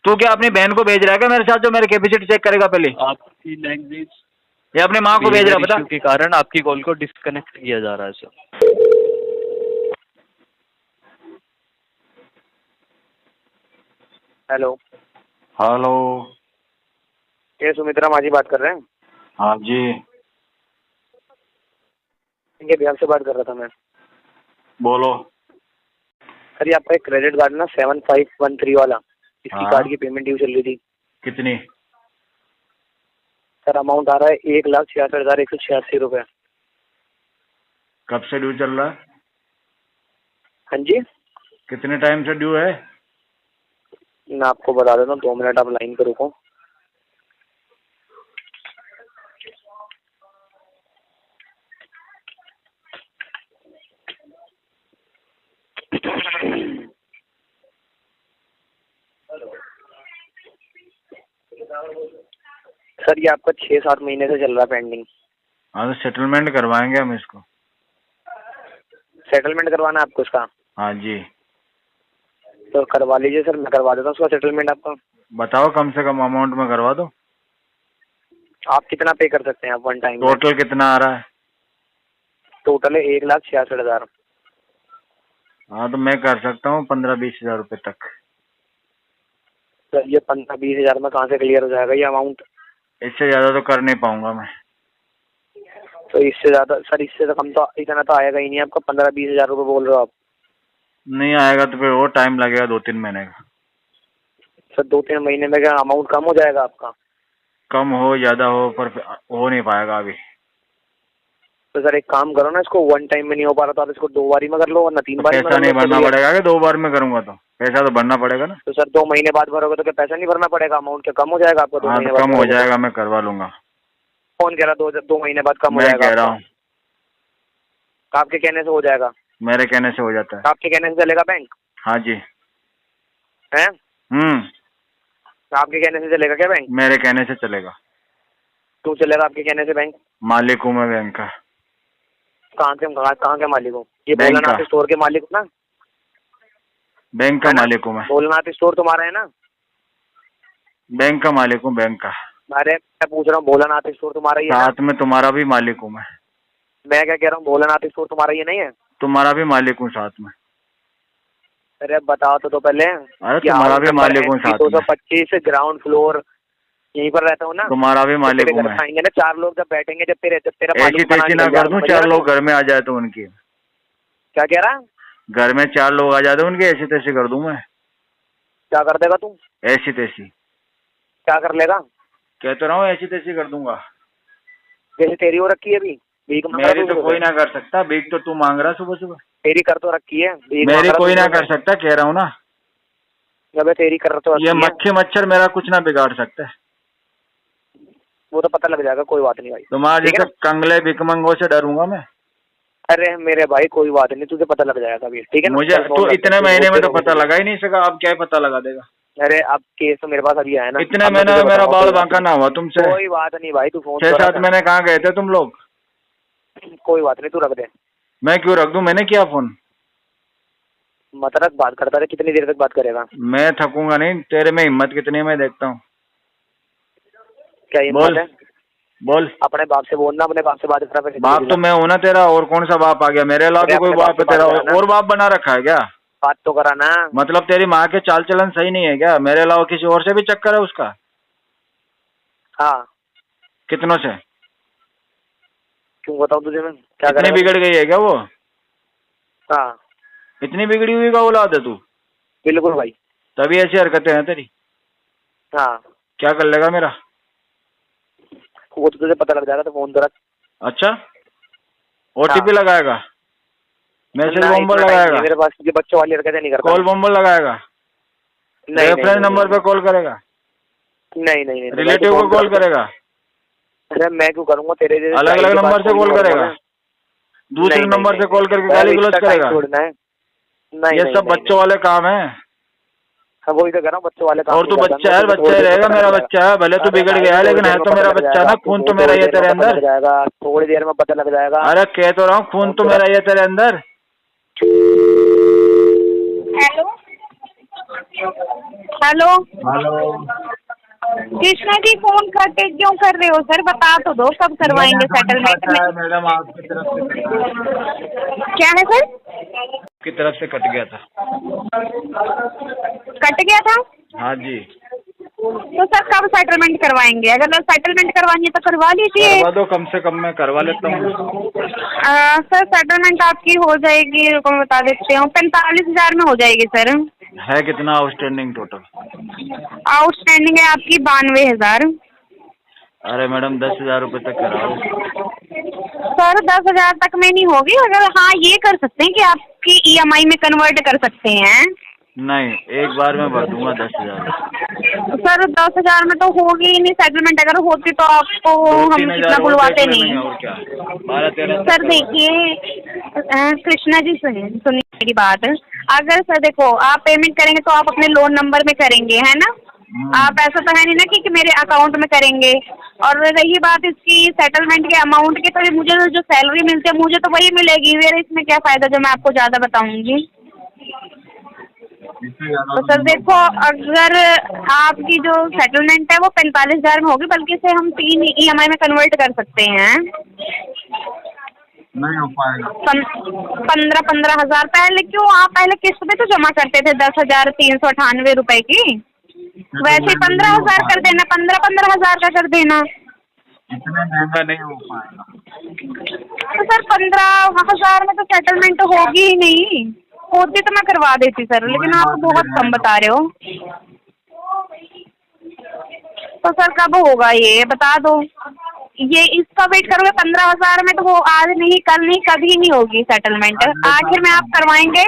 तू क्या अपनी बहन को भेज रहा है क्या मेरे साथ जो मेरे कैपेसिटी चेक करेगा पहले? आपकी लैंग्वेज या अपनी माँ को भेज रहा है बता? इश्यू के कारण आपकी कॉल को डिस्कनेक्ट किया जा रहा है सर। हेलो। हेलो। ये सुमित्रा माझी बात कर रहे हैं? हाँ जी। इनके बिहार से बात कर रहा था मैं। बोलो। सर ये आपका एक क्रेडिट कार्ड ना 7513 वाला, इसकी हाँ। कार्ड की पेमेंट ड्यू चल रही थी। कितनी? सर अमाउंट आ रहा है 1,66,186 रुपये। कब से ड्यू चल रहा है? हाँ जी, कितने टाइम से ड्यू है? मैं आपको बता देता हूँ, 2 मिनट आप लाइन पे रुको। सर ये आपका 6-7 महीने से चल रहा है पेंडिंग। हाँ तो सेटलमेंट करवाएंगे हम इसको। सेटलमेंट करवाना है आपको इसका? हाँ जी। तो करवा लीजिए सर, मैं करवा देता हूँ उसका सेटलमेंट आपका। बताओ कम से कम अमाउंट में करवा दो। आप कितना पे कर सकते हैं आप वन टाइम में? टोटल कितना आ रहा है? टोटल है 1,66,000। हाँ तो मैं कर सकता हूँ 15-20 हजार रुपये तक। सर ये 15-20 हजार में कहाँ से क्लियर हो जाएगा ये अमाउंट? इससे ज्यादा तो कर नहीं पाऊंगा मैं। तो इससे ज्यादा सर, इससे तो कम तो इतना तो आएगा ही नहीं आपका। 15-20 हजार रुपये बोल रहे हो आप? नहीं आएगा तो फिर और टाइम लगेगा 2-3 महीने का। सर 2-3 महीने में क्या अमाउंट कम हो जाएगा आपका? कम हो ज्यादा हो पर हो नहीं पाएगा अभी। तो सर एक काम करो ना, इसको वन टाइम में नहीं हो पा रहा तो आप इसको 2 बारी में कर लो, वरना 3 बारी में पैसा कर नहीं लो। भरना पड़ेगा कि 2 बार में करूंगा तो? पैसा तो भरना पड़ेगा ना। तो सर 2 महीने बाद भरोगे तो क्या पैसा नहीं भरना पड़ेगा? अमाउंट क्या कम हो जाएगा आपका 2 हाँ महीने तो बाद? कम हो जाएगा, मैं करवा लूंगा। कौन कह रहा 2 महीने बाद कम हो मैं जाएगा? कह रहा हूँ। आपके कहने से हो जाएगा? मेरे कहने से हो जाता है। आपके कहने से चलेगा बैंक? हाँ जी। है? आपके कहने से चलेगा क्या बैंक? मेरे कहने से चलेगा। क्यों चलेगा आपके कहने से बैंक? मालिक हूँ मैं बैंक का। कहाँ के मालिक हो? ये बैंक भोलानाथ का। स्टोर के मालिक हो ना? बैंक का मालिक हूँ मैं। भोलानाथ स्टोर तुम्हारा है ना? बैंक का मालिक हूँ, बैंक का। अरे मैं पूछ रहा हूँ, भोलानाथ स्टोर तुम्हारा ही है ना? साथ में तुम्हारा भी मालिक हूँ मैं। मैं क्या कह रहा हूँ, भोलानाथ स्टोर तुम्हारा ये नहीं है? तुम्हारा भी मालिक हूँ साथ में। अरे बताओ तो पहले। अरे तुम्हारा भी मालिक हूँ साथ में। 225 ग्राउंड फ्लोर, यहीं पर रहता हूँ ना? तुम्हारा भी मालिक हूँ मैं। आएंगे ना 4 लोग जब बैठेंगे, जब तेरा ऐसी मालिक तैसी ना कर दूं 4 लोग घर में आ जाए तो उनकी। क्या कह रहा? घर में 4 लोग आ जाते उनकी ऐसी तैसी कर दूं मैं। क्या कर देगा तू? ऐसी तैसी। क्या कर लेगा? कह तो रहा हूँ ऐसी तैसी कर दूंगा। जैसे तेरी हो रखी है अभी, भीख मांग रहा मेरी तू तो कोई ना कर सकता, भीख तो तू मांग रहा सुबह सुबह। तेरी कर तो रखी है, भीख मांग मेरी रहा कोई तू ना सुबह। कर सकता, कह रहा हूँ ना। जब तेरी कर तो रखी ये है। मक्खी मच्छर मेरा कुछ ना बिगाड़ सकता है। वो तो पता लग जाएगा, कोई बात नहीं भाई। तुम्हारे ठीक है जैसे कंगले भिकमंगों से डरूंगा मैं? अरे मेरे भाई कोई बात नहीं, तुझे पता लग जाएगा अभी, ठीक है ना? मुझे तो इतने महीने में तो पता लगा ही नहीं सका, अब क्या पता लगा देगा? अरे अब केस तो मेरे पास अभी आया ना, इतने महीने में मेरा बाल बांका ना हुआ तुमसे। कोई बात नहीं भाई, तू फोन 6-7 महीने कहाँ गए थे तुम लोग? कोई बात नहीं, तू रख दे। मैं क्यों रख दूं? मैंने किया फोन? मत रख, बात करता रहे, कितनी देर तक बात करेगा? मैं थकूंगा नहीं, तेरे में हिम्मत कितनी है मैं देखता हूँ। क्या हिम्मत है? बोल। अपने बाप से बोलना, अपने बाप से बात करा। बाप तो मैं हूं ना तेरा, और कौन सा बाप आ गया? मेरे अलावा तो कोई बाप है तेरा? और बाप बना रखा है क्या? बात तो करा ना। मतलब तेरी माँ के चाल चलन सही नहीं है क्या? मेरे अलावा किसी और से भी चक्कर है उसका? हाँ। कितनों से? क्यों बताऊं तुझे मैं? क्या इतनी बिगड़ गई है क्या वो? हाँ। इतनी बिगड़ी हुई का औलाद है तू? बिल्कुल भाई। तभी ऐसी हरकतें हैं तेरी। हाँ। क्या कर लेगा मेरा? वो तो तुझे पता लग जाएगा, तो फोन तो रख। अच्छा, OTP लगाएगा, मैसेज बॉम्बर लगाएगा, मेरे पास ये बच्चों वाली हरकतें नहीं करता। कॉल बॉम्बर लगाएगा, रेफरेंस नंबर पे कॉल करेगा? नहीं। रिलेटिव को कॉल करेगा? अरे मैं क्यों करूंगा? तेरे जैसे अलग अलग नंबर से कॉल करेगा? दूसरे नंबर से कॉल करके गाली गलौज करेगा? नहीं, ये सब बच्चों वाले काम है। हाँ, वही तो कह रहा हूँ, बच्चों वाले काम। और तू बच्चा है, बच्चा ही रहेगा, मेरा बच्चा है, भले तू बिगड़ गया है लेकिन है तो मेरा बच्चा ना, खून तो मेरा ये तेरे अंदर। थोड़ी देर में पता लग जाएगा। अरे कह तो रहा हूँ, खून तो मेरा ये तेरे अंदर। हेलो। कृष्णा जी फोन करते क्यों कर रहे हो सर? बता तो दो कब करवाएंगे सेटलमेंट में? मैडम आपकी तरफ से क्या है सर? की तरफ से कट गया था। कट गया था? हाँ जी। तो सर कब सेटलमेंट करवाएंगे? अगर सेटलमेंट करवानी है तो करवा लीजिए। करवा दो, कम से कम मैं करवा लेता हूँ। सर सेटलमेंट आपकी हो जाएगी, रुको बता देती हूँ, 45,000 में हो जाएगी सर। है कितना आउटस्टैंडिंग टोटल? आउटस्टैंडिंग है आपकी 92,000। अरे मैडम 10,000 रुपये तक कराओ। सर 10,000 तक में नहीं होगी। अगर हाँ ये कर सकते हैं कि आपकी EMI में कन्वर्ट कर सकते हैं। नहीं, एक बार में भर दूंगा 10,000। सर 10,000 में तो होगी ही नहीं सेटलमेंट। अगर होती तो आपको हम इतना बुलवाते नहीं। और क्या 12-13। सर देखिए कृष्णा जी सुनिए मेरी बात। अगर सर देखो आप पेमेंट करेंगे तो आप अपने लोन नंबर में करेंगे, है ना? आप ऐसा तो है नहीं ना कि मेरे अकाउंट में करेंगे। और रही बात इसकी सेटलमेंट के अमाउंट की, तो मुझे जो सैलरी मिलती है मुझे तो वही मिलेगी। मेरे इसमें क्या फायदा जो मैं आपको ज्यादा बताऊंगी? तो सर देखो, अगर आपकी जो सेटलमेंट है वो 45,000 में होगी, बल्कि इसे हम 3 EMI में कन्वर्ट कर सकते हैं। नहीं हो पाएगा। 15,000 पहले क्यों? आप पहले किस्त पे तो जमा करते थे 10,398 रुपए की। वैसे 15,000 कर देना, 15,000 का कर देना। इतना महंगा नहीं हो पाएगा। तो सर 15,000 में तो सेटलमेंट होगी ही नहीं। होती तो मैं करवा देती सर, लेकिन आप बहुत कम बता रहे हो। तो सर कब होगा ये बता दो। ये इसका वेट करोगे 15,000 में, तो वो आज नहीं, कल नहीं, कभी नहीं होगी सेटलमेंट। आखिर में आप करवाएंगे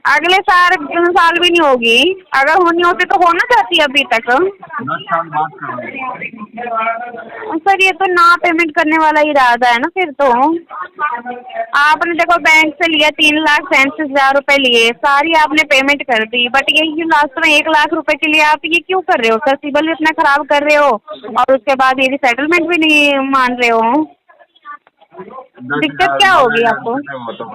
अगले साल भी नहीं होगी। अगर होनी होती तो होना चाहती है अभी तक। सर ये तो ना पेमेंट करने वाला इरादा है ना फिर तो। आपने देखो बैंक से लिया 3,37,000 रुपए लिए, सारी आपने पेमेंट कर दी, बट यही लास्ट में 1 लाख रुपए के लिए आप ये क्यों कर रहे हो सर? सिबिल इतना खराब कर रहे हो और उसके बाद ये सेटलमेंट भी नहीं मान रहे हो। दिक्कत क्या होगी आपको?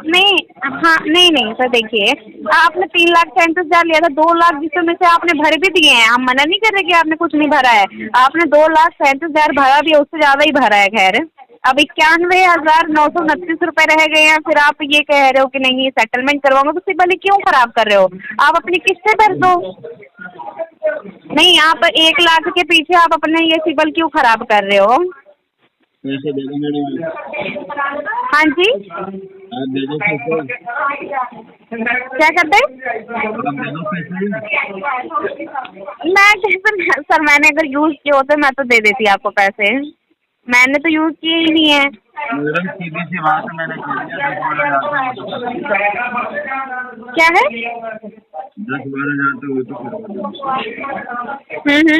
नहीं, हाँ नहीं सर देखिए, आपने 3,37,000 लिया था, 2 लाख जिसमें से आपने भर भी दिए हैं। हम मना नहीं कर रहे कि आपने कुछ नहीं भरा है। आपने 2,37,000 भरा भी है, उससे ज्यादा ही भरा है। खैर अब 91,929 रुपए रह गए हैं, फिर आप ये कह रहे हो कि नहीं सेटलमेंट करवाऊंगा। तो सिबिल क्यों खराब कर रहे हो? आप अपनी किस्तें भर दो। नहीं, आप 1 लाख के पीछे आप अपने ये सिबिल क्यों खराब कर रहे हो? पैसे दे दो मैडम। हाँ जी, आप दे दो पैसे। क्या करते? मैं सर मैंने अगर यूज किए होते मैं तो दे देती आपको पैसे। मैंने तो यूज किए ही नहीं है। मैडम सीधी सी बात है, मैंने क्या है? 10-12 हज़ार तो वो तो हम्म।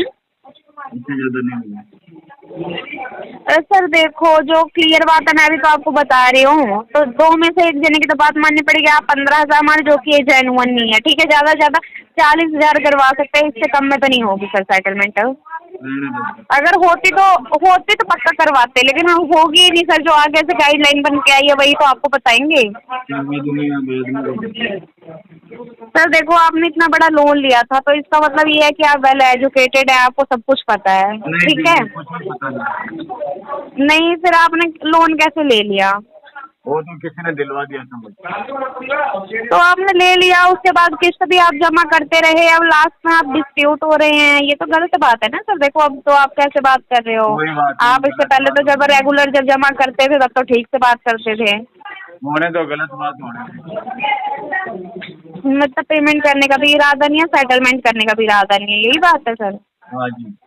इससे ज्यादा नहीं होगा। सर देखो, जो क्लियर बात है मैं भी तो आपको बता रही हूँ, तो दो में से एक जने की तो बात माननी पड़ेगी। आप 15,000 मान, जो कि ये जेन्युइन नहीं है, ठीक है। ज़्यादा से ज़्यादा 40,000 करवा सकते हैं, इससे कम में तो नहीं होगी सर सेटलमेंट। अगर होती तो पक्का करवाते, लेकिन हम होगी ही नहीं सर। जो आगे से गाइडलाइन बन के आई है वही तो आपको बताएंगे। सर देखो, आपने इतना बड़ा लोन लिया था, तो इसका मतलब ये है कि आप वेल एजुकेटेड है, आपको सब कुछ पता है, ठीक है। नहीं, फिर आपने लोन कैसे ले लिया? वो तो किसी ने दिलवा दिया था मुझे। तो आपने ले लिया, उसके बाद किस्त भी आप जमा करते रहे, अब लास्ट में आप डिस्प्यूट हो रहे हैं, ये तो गलत बात है ना सर। देखो, अब तो आप कैसे बात कर रहे हो? आप इससे पहले तो जब रेगुलर जब जमा करते थे तब तो ठीक से बात करते थे। होने तो गलत बात हो रही है। मतलब पेमेंट करने का भी इरादा नहीं है, सेटलमेंट करने का भी इरादा नहीं है, यही बात है सर? हाँ जी।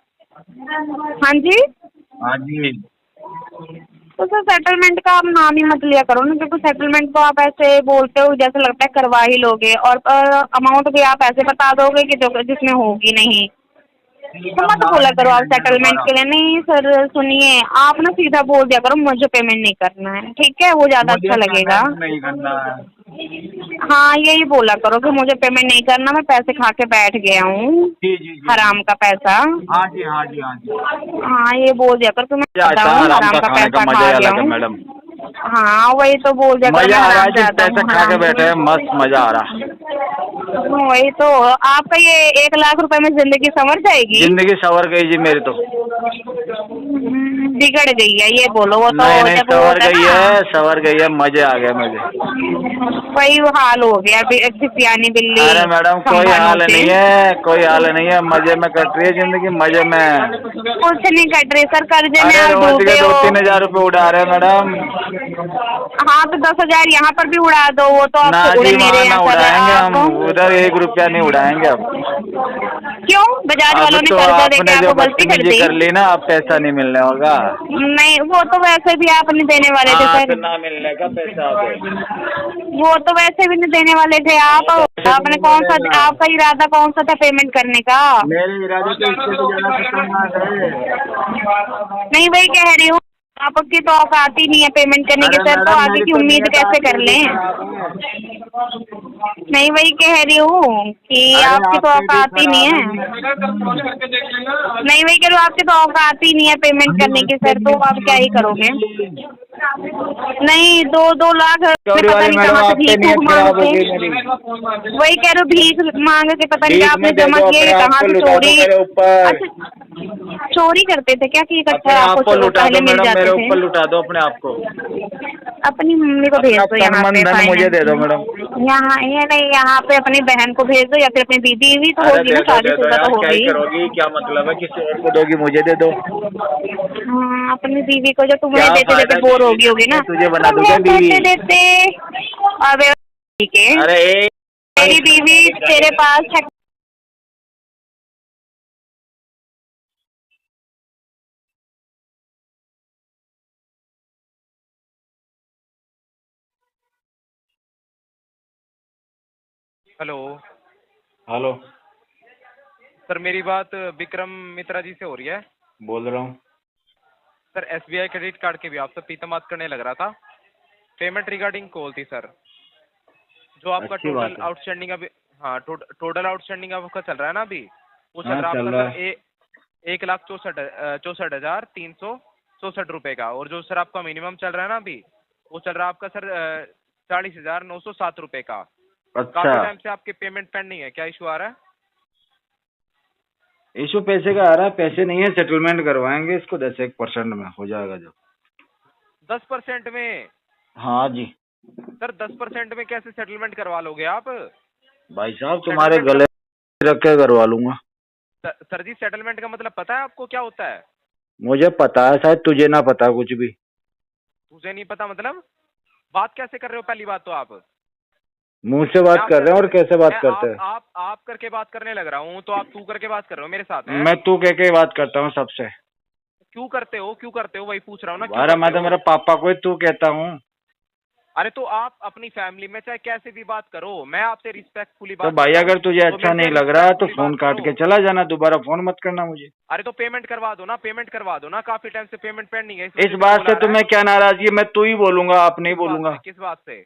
हाँ जी। हाँ जी। तो सर सेटलमेंट का आप नाम ही मत लिया करो ना, क्योंकि सेटलमेंट को आप ऐसे बोलते हो जैसे लगता है करवा ही लोगे, और अमाउंट भी आप ऐसे बता दोगे कि जो जिसमें होगी नहीं। तो मत बोला करो आप सेटलमेंट के लिए। नहीं सर सुनिए, आप ना सीधा बोल दिया करो मुझे पेमेंट नहीं करना है, ठीक है, वो ज़्यादा अच्छा लगेगा। नहीं करना है। हाँ, यही बोला करो कि मुझे पेमेंट नहीं करना, मैं पैसे खा के बैठ गया हूँ, हराम का पैसा। हाँ जी, हाँ जी, हाँ जी। हाँ, ये बोल दिया करो कि मैं हराम का पैसा खा गया हूँ। मैडम हाँ, वही तो बोल दिया करो, मजा आ रहा है, जिस मैं पैसे खा के बैठे हैं मस्त मजा आ रहा है। वही तो, आपका ये 1 लाख रुपए में जिंदगी संवर जाएगी? जिंदगी संवर गई जी मेरी तो। बिगड़ गई है ये बोलो, वो तो नहीं संवर गई है, मजे आ गए मुझे। वही हाल हो गया सियानी बिल्ली। अरे मैडम कोई हाल नहीं है, कोई हाल नहीं है, मजे में कट रही है जिंदगी, मजे में। कुछ नहीं कट रही सर, कर्जे में आप रोज डूबे के हो। 2-3 हजार रुपए उड़ा रहे हैं मैडम। हाँ, तो 10,000 यहाँ पर भी उड़ा दो, वो तो ना आपको जी, मेरे यहाँ उड़ाएंगे हम, उधर 1 रुपया नहीं उड़ाएंगे अब। क्यों? बजाज वालों ने तो कर्जा देके आपने जो आपको गलती कर दी। कर ली ना, अब पैसा नहीं मिलने होगा। नहीं, वो तो वैसे भी आप नहीं देने वाले थे सर। ना मिलने का पैसा। वो तो वैसे भी नहीं देने वाले थे आप। आपने कौन सा, आपका इरादा कौन सा था पेमेंट करने का? मेरे इरादे तो इससे भी ज्यादा खतरनाक है। नहीं, वही कह रही हूँ, आपकी तो औकात ही नहीं है पेमेंट करने की सर, तो आगे की उम्मीद कैसे कर लें? नहीं, वही कह रही हूँ कि आपकी तो औकात ही नहीं है। नहीं, वही कह रही हूँ, आपकी तो औकात ही नहीं है पेमेंट करने की सर, तो आप क्या ही करोगे? नहीं, 2-2 लाख पता नहीं कहाँ से भीख मांग के, वही कह रहे हो, भीख मांग के पता नहीं आपने जमा किए, कहाँ से चोरी। अच्छा, चोरी करते थे क्या कि इकट्ठा आपको पहले मिल जाते थे? ऊपर लुटा दो अपने आप को। अपनी मम्मी को भेज दो यहाँ पे, मुझे दे दो मैडम। यहाँ ये नहीं, यहाँ पे अपनी बहन को भेज दो, या फिर अपनी दीदी तो होगी ना, शादीशुदा तो होगी। क्या करोगी, क्या मतलब है, किसी और को दोगी, मुझे दे दो। हाँ, अपनी बीवी को, जो तुम्हें देते देते बोर होगी ना, तुझे बना दूंगा बीवी। देते अब ठीक है। अरे तेरी बीवी तेरे पास है। हेलो हेलो सर, मेरी बात विक्रम मित्रा जी से हो रही है? बोल रहा हूँ सर, SBI क्रेडिट कार्ड के भी आपसे पीता बात करने लग रहा था। पेमेंट रिगार्डिंग कॉल थी सर। जो आपका टोटल आउटस्टैंडिंग अभी, हाँ, टोटल आउटस्टैंडिंग आपका चल रहा है ना अभी, वो चल रहा है आपका सर 1,64,364 रुपए का। और जो सर आपका मिनिमम चल रहा है ना अभी, वो चल रहा है आपका सर 40,907 रुपए का। काफी टाइम से आपके पेमेंट पेंडिंग है, क्या इशू आ रहा है? इशू पैसे का आ रहा है, पैसे नहीं है, सेटलमेंट करवाएंगे इसको 10% में हो जाएगा। जो 10% में? हाँ जी सर, 10% में कैसे सेटलमेंट करवा लोगे आप? भाई साहब, तुम्हारे गले रख के करवा लूंगा। सर जी, सेटलमेंट का मतलब पता है आपको क्या होता है? मुझे पता है, शायद तुझे ना पता कुछ भी। तुझे नहीं पता मतलब? बात कैसे कर रहे हो? पहली बात तो आप मुंह से बात कर रहे हैं और कैसे बात करते हैं? आप करके बात करने लग रहा हूँ, तो आप तू करके बात कर रहे हो मेरे साथ में? मैं तू कह के बात करता हूँ सबसे। क्यों करते हो, वही पूछ रहा हूँ ना। अरे मैं तो मेरे पापा को ही तू कहता हूँ। अरे तो आप अपनी फैमिली में चाहे कैसे भी बात करो, मैं आपसे रिस्पेक्टफुली तो बात भाई कर रहा हूँ, अगर तुझे तो अच्छा मेरे नहीं से लग रहा है तो respectfully फोन बात काट करो। के चला जाना, दोबारा फोन मत करना मुझे। अरे तो पेमेंट करवा दो ना, पेमेंट करवा दो ना, काफी टाइम से पेमेंट पेंडिंग है। इस बात से तुम्हें क्या नाराजगी? मैं तू ही बोलूंगा, आप नहीं बोलूंगा। किस बात से?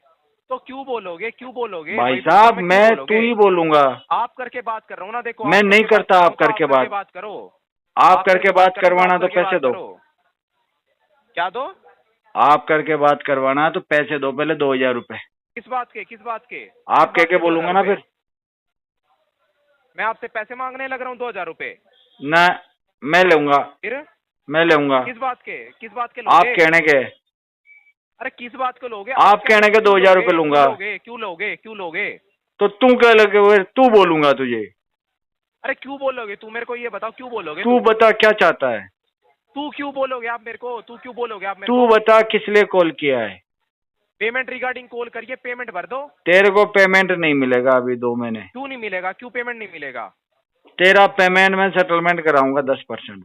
तो क्यों बोलोगे, क्यों बोलोगे भाई वही तो साहब क्यों मैं बोलोगे? तू ही बोलूंगा। आप करके बात कर रहा हूँ ना, देखो मैं आप नहीं करके करता बात आप कर रहा हूँ, करके तो बात। बात करो। आप करके बात करो, करवाना आप तो करके पैसे बात दो। करो। क्या दो? आप करके बात करवाना तो पैसे दो, पहले 2000 रुपए। किस बात के, किस बात के? आप कह के बोलूंगा ना फिर। मैं आपसे पैसे मांगने लग रहा हूँ 2000 रुपए? ना मैं लूंगा, फिर मैं लूंगा। किस बात के, किस बात के आप लोगे? कहने के, अरे किस बात को लोगे? आप कहने के 2000 रुपए लूंगा। क्यों लोगे, क्यों लोगे? तो तू कह लगे, तू बोलूंगा तुझे। अरे क्यों बोलोगे? तू मेरे को ये बताओ, क्यों बोलोगे? तू बता क्या चाहता है? तू क्यों बोलोगे आप मेरे को? तू क्यों बोलोगे आप मेरे को? तू बता किस लिए कॉल किया है? पेमेंट रिगार्डिंग कॉल करिए, पेमेंट भर दो। तेरे को पेमेंट नहीं मिलेगा अभी 2 महीने। क्यों नहीं मिलेगा? क्यों पेमेंट नहीं मिलेगा? तेरा पेमेंट मैं सेटलमेंट कराऊंगा 10%।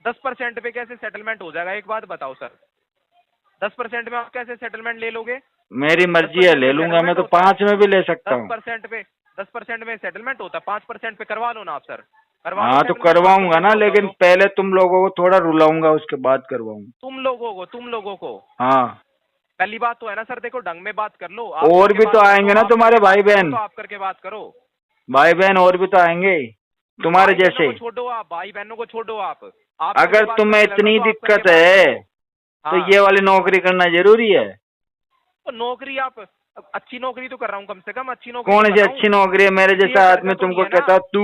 10% पे कैसे सेटलमेंट हो जाएगा? एक बात बताओ सर, 10% में आप कैसे सेटलमेंट ले लोगे? मेरी मर्जी है, ले लूंगा मैं तो 5 में भी ले सकता हूँ। 10% में सेटलमेंट होता है, 5% पे करवा लो ना आप सर। करवा हाँ तो करवाऊंगा ना, लेकिन पहले तुम लोगों को थोड़ा रुलाऊंगा, उसके बाद करवाऊंगा। तुम लोगों को हाँ पहली बात तो है ना सर, देखो ढंग में बात कर लो। और भी तो आएंगे ना तुम्हारे भाई बहन। तो आप करके बात करो। भाई बहन और भी तो आएंगे तुम्हारे जैसे। छोड़ो आप, भाई बहनों को छोड़ो आप। अगर तुम्हें इतनी दिक्कत है तो ये वाली नौकरी करना जरूरी है। तो नौकरी आप अच्छी नौकरी तो कर रहा हूँ, कम से कम अच्छी नौकरी। कौन सी अच्छी नौकरी है? मेरे जैसा आदमी तुमको कहता तू।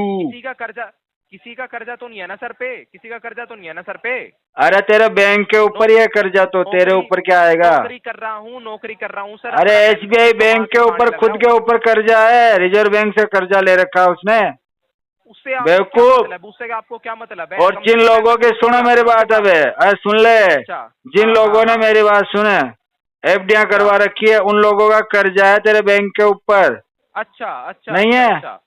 किसी का कर्जा तो नहीं है ना सर पे? किसी का कर्जा तो नहीं है ना सर पे? अरे तेरे बैंक के ऊपर ही है कर्जा, तो तेरे ऊपर क्या आएगा? नौकरी कर रहा हूँ सर। अरे SBI बैंक के ऊपर, खुद के ऊपर कर्जा है, रिजर्व बैंक से कर्जा ले रखा है उसने। उससे बेवकूफ। उससे आपको क्या मतलब है? और जिन लोगों के, सुनो मेरी बात, अब अरे सुन ले, जिन लोगों ने मेरी बात सुने, FD करवा रखी है, उन लोगों का कर्जा है तेरे बैंक के ऊपर। अच्छा नहीं है?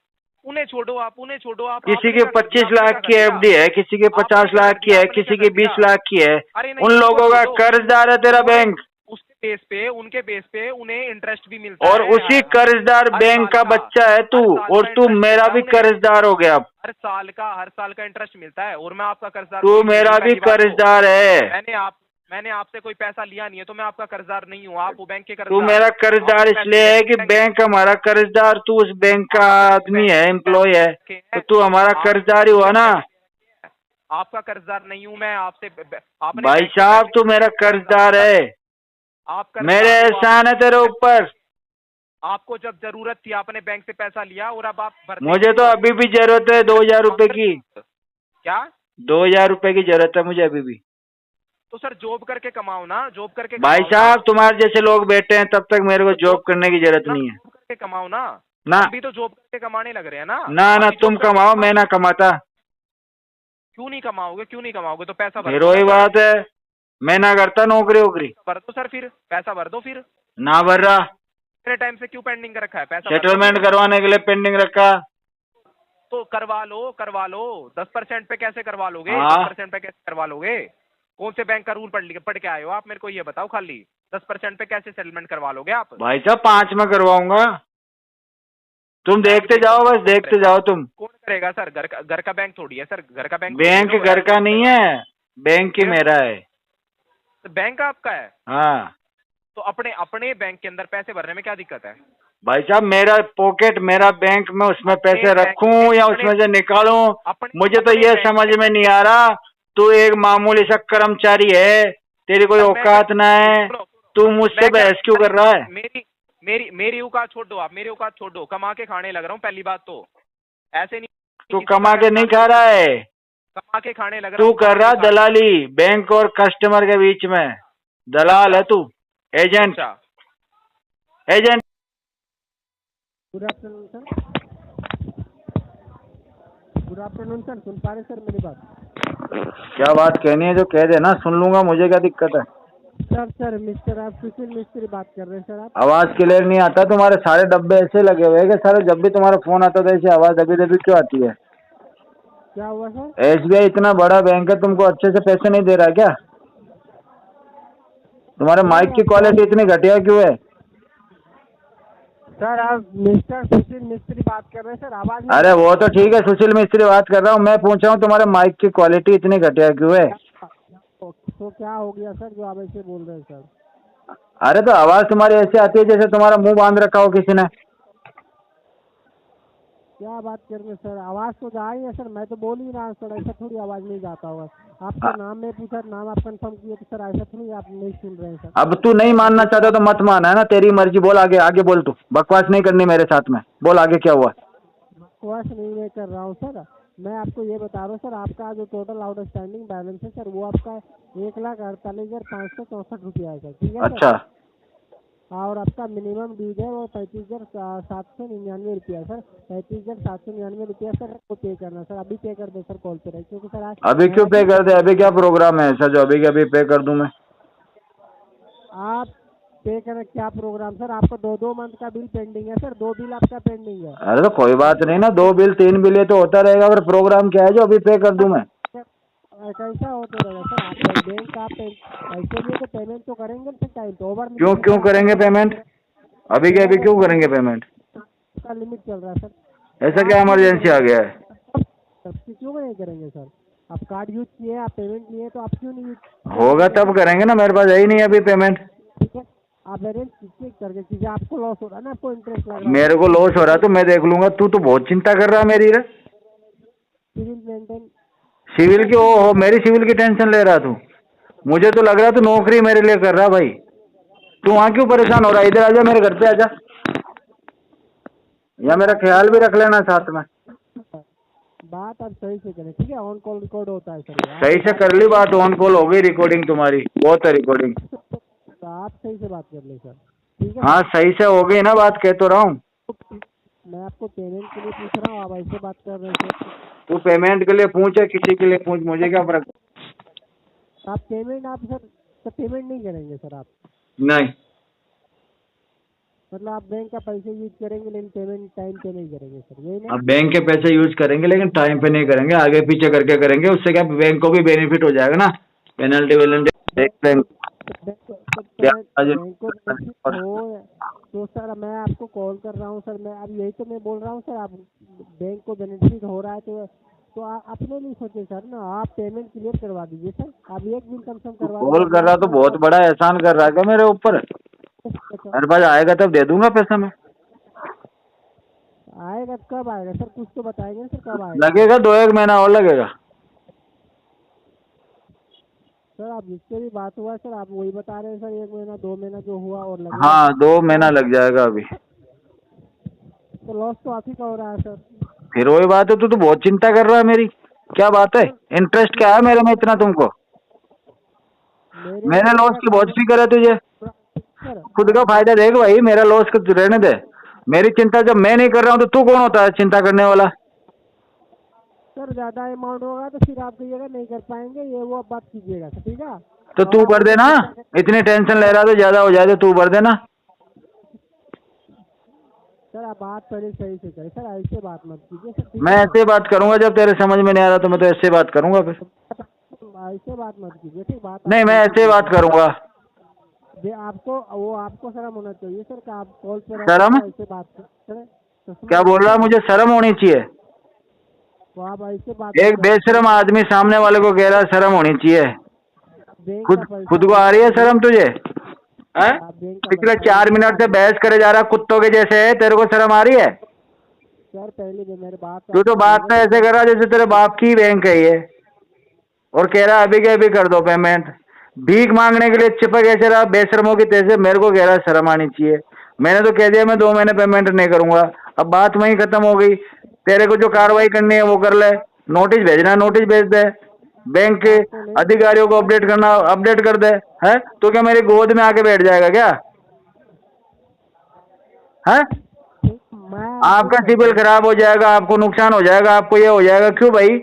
उन्हें छोड़ो आप, उन्हें छोड़ो आप। किसी की 25 लाख की FD है, किसी की 50 लाख की है, किसी की 20 लाख की है। उन लोगों का कर्जदार है तेरा बैंक। उसके बेस पे, उनके बेस पे उन्हें इंटरेस्ट भी मिलता है। और उसी कर्जदार बैंक का बच्चा है तू, और तू मेरा भी कर्जदार हो गया। हर साल का इंटरेस्ट मिलता है, और मैं आपका कर्जदार। तू मेरा भी कर्जदार है। मैंने आपसे कोई पैसा लिया नहीं है, तो मैं आपका कर्जदार नहीं हूँ। आप वो बैंक के कर्जदार। तू मेरा कर्जदार इसलिए है कि बैंक हमारा कर्जदार, तू उस बैंक का आदमी है, एम्प्लॉय है, तो तू हमारा कर्जदार ही हुआ ना। आपका कर्जदार नहीं हूँ मैं आपसे। भाई साहब तू मेरा कर्जदार है, मेरे एहसान है तेरे ऊपर। आपको जब जरूरत थी आपने बैंक से पैसा लिया, और अब आप मुझे तो अभी भी जरूरत है 2000 रुपए की। क्या? 2000 रुपए की जरूरत है मुझे अभी भी। तो सर जॉब करके कमाओ ना, जॉब करके। भाई साहब तुम्हारे जैसे लोग बैठे हैं, तब तक मेरे को जॉब करने की जरूरत नहीं है। जॉब करके कमाओ ना। ना अभी तो जॉब करके कमाने लग रहे हैं ना। ना तुम कमाओ, मैं ना कमाता। क्यों नहीं कमाओगे? क्यों नहीं कमाओगे? तो पैसा भर फिर वही बात है, मैं ना करता नौकरी वोकरी। भर दो सर, फिर पैसा भर दो। फिर ना भर रहा। इतने टाइम से क्यों पेंडिंग कर रखा है पैसा? सेटलमेंट करवाने के लिए पेंडिंग रखा। तो करवा लो। 10% पे कैसे करवा लोगे? 10% पे कैसे करवा लोगे? कौन से बैंक का रूल पढ़ के आए हो आप? मेरे को ये बताओ खाली। 10% पे कैसे सेटलमेंट करवा लोगे आप? भाई साहब 5 में करवाऊंगा। तुम देखते जाओ, बस देखते जाओ तुम। कौन करेगा सर? घर का बैंक थोड़ी है सर। घर का बैंक घर का नहीं है, बैंक ही मेरा है। तो बैंक आपका है? हाँ। तो अपने बैंक के अंदर पैसे भरने में क्या दिक्कत है? भाई साहब मेरा पॉकेट, मेरा बैंक में, उसमें पैसे रखूं या उसमें से निकालूं, मुझे तो ये समझ में नहीं आ रहा। तू एक मामूली सा कर्मचारी है, तेरी कोई औकात ना है, तू मुझसे बहस क्यों कर रहा है? मेरी औकात छोड़ दो आप, मेरी औकात छोड़ दो। कमा के खाने लग रहा हूँ, पहली बात तो ऐसे नहीं। तू कमा के नहीं खा रहा है, कमा के खाने लग रहा। तू कर रहा दलाली बैंक और कस्टमर के बीच में। दलाल है तू, एजेंट। गुड आफ्टरनून सर, सुन पा रहे सर मेरी बात? क्या बात कहनी है जो कह देना, सुन लूंगा, मुझे क्या दिक्कत है। सर मिस्टर, आप सुशील मिस्त्री बात कर रहे हैं सर? आप आवाज क्लियर नहीं आता। तुम्हारे सारे डब्बे ऐसे लगे हुए हैं कि सारे, जब भी तुम्हारा फोन आता है ऐसी आवाज दबी दबी क्यों आती है? क्या हुआ सर? SBI इतना बड़ा बैंक है, तुमको अच्छे से पैसे नहीं दे रहा क्या? तुम्हारे माइक की क्वालिटी इतनी घटिया क्यों है? सर आप मिस्टर सुशील मिस्त्री बात कर रहे हैं सर, आवाज नहीं। अरे वो तो ठीक है, सुशील मिस्त्री बात कर रहा हूँ। मैं पूछ रहा हूँ तुम्हारे माइक की क्वालिटी इतनी घटिया क्यों है? तो क्या हो गया सर जो आप ऐसे बोल रहे हैं सर? अरे तो आवाज तुम्हारी ऐसे आती है जैसे तुम्हारा मुंह बांध रखा हो किसी ने। क्या बात कर रहे हैं सर, आवाज तो जा रही है सर, मैं तो बोल ही रहा हूँ सर, ऐसा थोड़ी आवाज नहीं जाता होगा। आपका नाम में पूछा, नाम आप कंफर्म किए तो सर ऐसा थोड़ी आप नहीं सुन रहे हैं सर। अब तू नहीं मानना चाहता तो मत मान, है ना, तेरी मर्जी। बोल आगे, आगे बोल, तू बकवास नहीं करनी मेरे साथ में। बोल आगे क्या हुआ? बकवास नहीं मैं कर रहा हूँ सर, मैं आपको ये बता रहा हूँ सर, आपका जो टोटल आउटस्टैंडिंग बैलेंस है सर वो आपका 1,48,564 रुपया है सर, ठीक है? अच्छा। और आपका मिनिमम ड्यूज है वो 35,799 रुपया सर, 35,799 रुपया सर आपको पे करना सर। अभी पे कर दो सर कॉल पे रहे, क्योंकि सर आज अभी क्यों पे कर दे? अभी क्या प्रोग्राम है ऐसा जो अभी के अभी पे कर दूं मैं? आप पे करें क्या प्रोग्राम सर? आपका 2 मंथ का बिल पेंडिंग है सर, 2 बिल आपका पेंडिंग है। अरे तो कोई बात नहीं ना, 2 बिल 3 बिल ये तो होता रहेगा, पर प्रोग्राम क्या है जो अभी पे कर दूं मैं? कैसा होता रहेगा सर? आप बैंक का ऐसे लिए तो पेमेंट तो करेंगे सर टाइम तो ओवर। क्यों करेंगे पेमेंट? अभी के अभी क्यों करेंगे पेमेंट? का लिमिट चल रहा है सर। ऐसा क्या इमरजेंसी आ गया है? क्यों नहीं करेंगे सर? आप कार्ड यूज किए, आप पेमेंट लिए, तो आप क्यों नहीं यूज? होगा तब करेंगे ना, मेरे पास है ही नहीं अभी पेमेंट। ठीक है, आप बैलेंस चेक करके कीजिए। आपको लॉस हो रहा है ना, आपको इंटरेस्ट लग रहा है। मेरे को लॉस हो रहा है तो मैं देख लूंगा। तू तो बहुत चिंता कर रहा है मेरी रे। सिविल मेंटेन, सिविल की? ओ मेरी सिविल की टेंशन ले रहा तू? मुझे तो लग रहा तू नौकरी मेरे लिए कर रहा भाई। तू वहाँ क्यों परेशान हो रहा है? इधर आजा, मेरे घर पे आजा, या मेरा ख्याल भी रख लेना साथ में। बात आप सही से करें, ठीक है? ऑन कॉल रिकॉर्ड होता है सर। सही से कर ली बात, ऑन कॉल हो गई, रिकॉर्डिंग तुम्हारी बहुत है रिकॉर्डिंग। तो आप सही से बात कर ले सर, ठीक है? हाँ सही से हो गई ना बात, कह तो रहा हूँ। मैं आपको पेमेंट के लिए पूछ रहा हूँ, आप ऐसे बात कर रहे हैं। तू पेमेंट के लिए पूछ या किसी के लिए पूछ, मुझे क्या फर्क? आप पेमेंट आप सर पेमेंट नहीं करेंगे सर आप? नहीं, मतलब आप बैंक का पैसे यूज करेंगे लेकिन पेमेंट टाइम पे नहीं करेंगे सर, यही ना? अब बैंक के पैसे यूज करेंगे लेकिन टाइम पे नहीं करेंगे, आगे पीछे करके करेंगे। उससे क्या बैंक को भी बेनिफिट हो जाएगा ना, पेनल्टी वेनल्टी। तो सर मैं आपको कॉल कर रहा हूँ सर, मैं अब यही तो मैं बोल रहा हूँ सर, आप बैंक को बेनिफिट हो रहा है तो आप अपने लिए सोचे सर ना, आप पेमेंट क्लियर करवा दीजिए सर। आप एक बिल कंफर्म करवा कॉल कर रहा तो बहुत बड़ा एहसान कर रहा है क्या मेरे ऊपर? मेरे पास आएगा तब दे दूंगा पैसा मैं। आएगा कब आएगा सर? कुछ तो बताएंगे सर कब आएगा? लगेगा 2-1 महीना और लगेगा सर। आप जिससे भी बात हुआ सर आप वही बता रहे हैं सर, 1 महीना 2 महीना जो हुआ और लगेगा। हाँ 2 महीना लग जाएगा अभी। तो लॉस तो आप ही का हो रहा है सर। फिर वही बात है, तू तो बहुत चिंता कर रहा है मेरी। क्या बात है? इंटरेस्ट क्या है मेरे में इतना तुमको? मेरे लॉस की बहुत फिक्र है तुझे। खुद का फायदा देख भाई, मेरा लॉस को रहने दे। मेरी चिंता जब मैं नहीं कर रहा हूँ तो तू कौन होता है चिंता करने वाला? सर ज्यादा अमाउंट होगा तो फिर आप कहिएगा नहीं कर पाएंगे, ये वो आप बात कीजिएगा सर, ठीक है? तो तू भर देना, इतनी टेंशन ले रहा तो ज्यादा हो जाए तो तू भर देना। सर आप बात पहले सही से करें सर, ऐसे बात मत कीजिए सर। मैं ऐसे बात करूंगा जब तेरे समझ में नहीं आ रहा तो मैं तो ऐसे बात करूंगा फिर। ऐसे बात मत कीजिए, ठीक? बात नहीं मैं ऐसे बात करूंगा। आपको शर्म होना चाहिए सर कि आप कॉल पे शर्म? ऐसे बात करें। क्या बोल रहा है? मुझे शर्म होनी चाहिए? तो आप ऐसे बात एक बेशरम आदमी सामने वाले को कह रहा है शर्म होनी चाहिए। खुद को आ रही है शर्म तुझे? पिछले 4 मिनट से बहस करे जा रहा कुत्तों के जैसे है, तेरे को शर्म आ रही है? सर पहले मेरे बात तू तो बात में ऐसे कर रहा जैसे तेरे बाप की बैंक है ये, और कह रहा अभी के अभी कर दो पेमेंट। भीख मांगने के लिए चिपक ऐसे रहा बेशरमों की तेज, मेरे को कह रहा शर्म आनी चाहिए। मैंने तो कह दिया मैं 2 महीने पेमेंट नहीं करूंगा। अब बात वहीं खत्म हो गई। तेरे को जो कार्रवाई करनी है वो कर ले, नोटिस भेजना नोटिस भेज दे, बैंक के अधिकारियों को अपडेट करना अपडेट कर दे। है तो क्या मेरी गोद में आके बैठ जाएगा क्या? है आपका सिबिल खराब हो जाएगा, आपको नुकसान हो जाएगा, आपको ये हो जाएगा। क्यों भाई?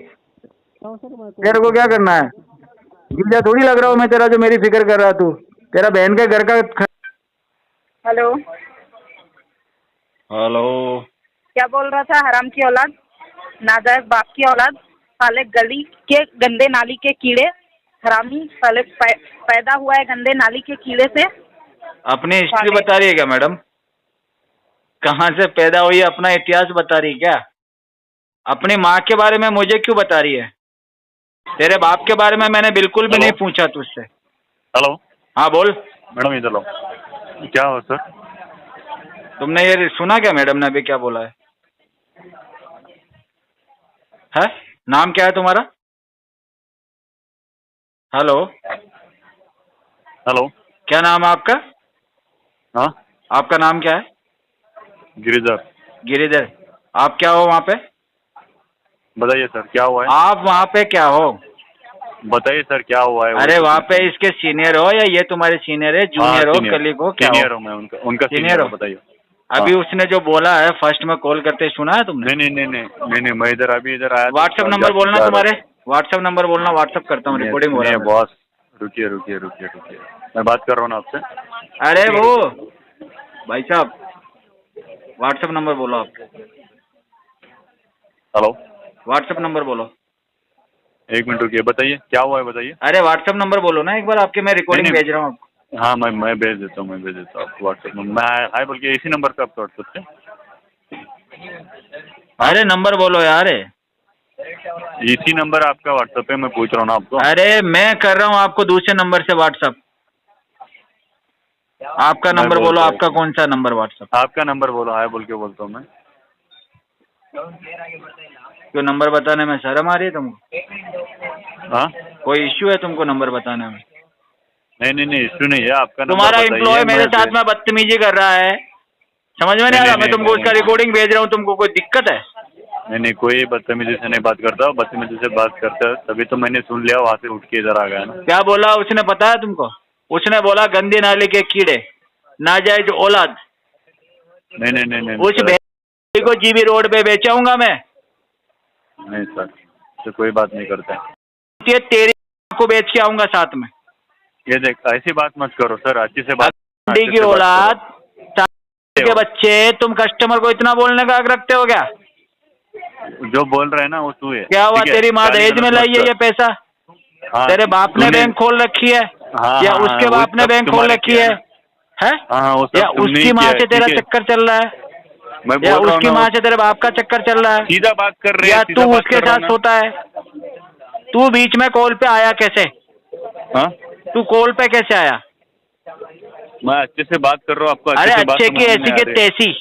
तेरे को क्या करना है? जीजा थोड़ी लग रहा हूँ मैं तेरा जो मेरी फिक्र कर रहा तू। तेरा बहन के घर का। हेलो हेलो, क्या बोल रहा था? हराम की औलाद, नाजायज बाप की औलाद, साले गली के गंदे नाली के कीड़े, हरामी पहले पैदा हुआ है गंदे नाली के कीड़े से। अपनी हिस्ट्री बता रही है क्या मैडम? कहाँ से पैदा हुई है, अपना इतिहास बता रही है क्या? अपनी माँ के बारे में मुझे क्यों बता रही है? तेरे बाप के बारे में मैंने बिल्कुल भी नहीं पूछा तुझसे। हेलो। हाँ बोल। मैडम इधर लो। क्या हो सर? तुमने ये सुना क्या मैडम ने अभी क्या बोला है? नाम क्या है तुम्हारा? हेलो। हेलो। क्या नाम है आपका? हाँ आपका नाम क्या है? गिरिधर। गिरिधर। आप क्या हो वहाँ पे? बताइए सर क्या हुआ है? आप वहाँ पे क्या हो? बताइए सर क्या हुआ है? अरे वहाँ पे इसके सीनियर हो या ये तुम्हारे सीनियर है, जूनियर हो, कलीग हो, क्या सीनियर हो? हूँ मैं, उनका सीनियर हो। बताइए। अभी उसने जो बोला है फर्स्ट में कॉल करते सुना है तुमने? नहीं, मैं इधर आया। व्हाट्सएप नंबर बोलना तुम्हारे, व्हाट्सएप नंबर बोलना, व्हाट्सएप करता हूँ, रिकॉर्डिंग हो रहा है। बॉस रुकिए, मैं बात कर रहा हूँ ना आपसे। अरे वो भाई साहब व्हाट्सएप नंबर बोलो आप। हेलो। व्हाट्सएप नंबर बोलो। 1 मिनट रुकिए, बताइए क्या हुआ है, बताइए। अरे व्हाट्सएप नंबर बोलो ना एक बार, आपके मैं रिकॉर्डिंग भेज रहा हूँ आपको। हाँ मैं भेज देता हूँ, आपको व्हाट्सएप में। मैं हाय बोल के इसी नंबर पे आपको व्हाट्सएप पे। अरे नंबर बोलो यार। इसी नंबर आपका व्हाट्सएप पे, मैं पूछ रहा हूँ ना आपको। अरे मैं कर रहा हूँ आपको दूसरे नंबर से व्हाट्सएप। आपका नंबर बोलो, आपका कौन सा नंबर व्हाट्सएप? आपका नंबर बोलो, हाय बोल के बोलता हूँ मैं। क्यों नंबर बताने में शर्म आ रही है तुमको? हाँ कोई इश्यू है तुमको नंबर बताने में? नहीं इश्यू नहीं है, आपका तुम्हारा एम्प्लॉय मेरे साथ में बदतमीजी कर रहा है, समझ में नहीं आ रहा? मैं तुमको उसका रिकॉर्डिंग भेज रहा हूँ, तुमको कोई दिक्कत है? नहीं कोई बदतमीजी से नहीं बात करता, बदतमीजी से बात करता है तभी तो मैंने सुन लिया, वहाँ से उठ के इधर आ गया ना। क्या बोला उसने पता है तुमको? उसने बोला गंदी नाली के कीड़े, नाजायज औलाद। नहीं उस भेड़ी को जीबी रोड पे बेचाऊंगा मैं? नहीं सर, तो कोई बात नहीं करता। ये तेरी को बेच के आऊंगा साथ में। ये देख ऐसी बात मत करो सर, अच्छी से बात। की औलाद के बच्चे, तुम कस्टमर को इतना बोलने का हक रखते हो क्या? जो बोल रहे हैं ना वो तू है। क्या हुआ, तेरी माँ दहेज में लाई है ये पैसा? तेरे बाप ने बैंक खोल रखी है या उसके बाप ने बैंक खोल रखी है? या उसकी माँ से तेरा चक्कर चल रहा है, या उसकी माँ से तेरे बाप का चक्कर चल रहा है? सीधा बात कर रहे हैं, या तू उसके साथ सोता है? तू बीच में कॉल पे आया कैसे? तू कॉल पे कैसे आया? मैं अच्छे से बात कर रहा हूँ आपको। अरे अच्छे की ऐसी की तैसी,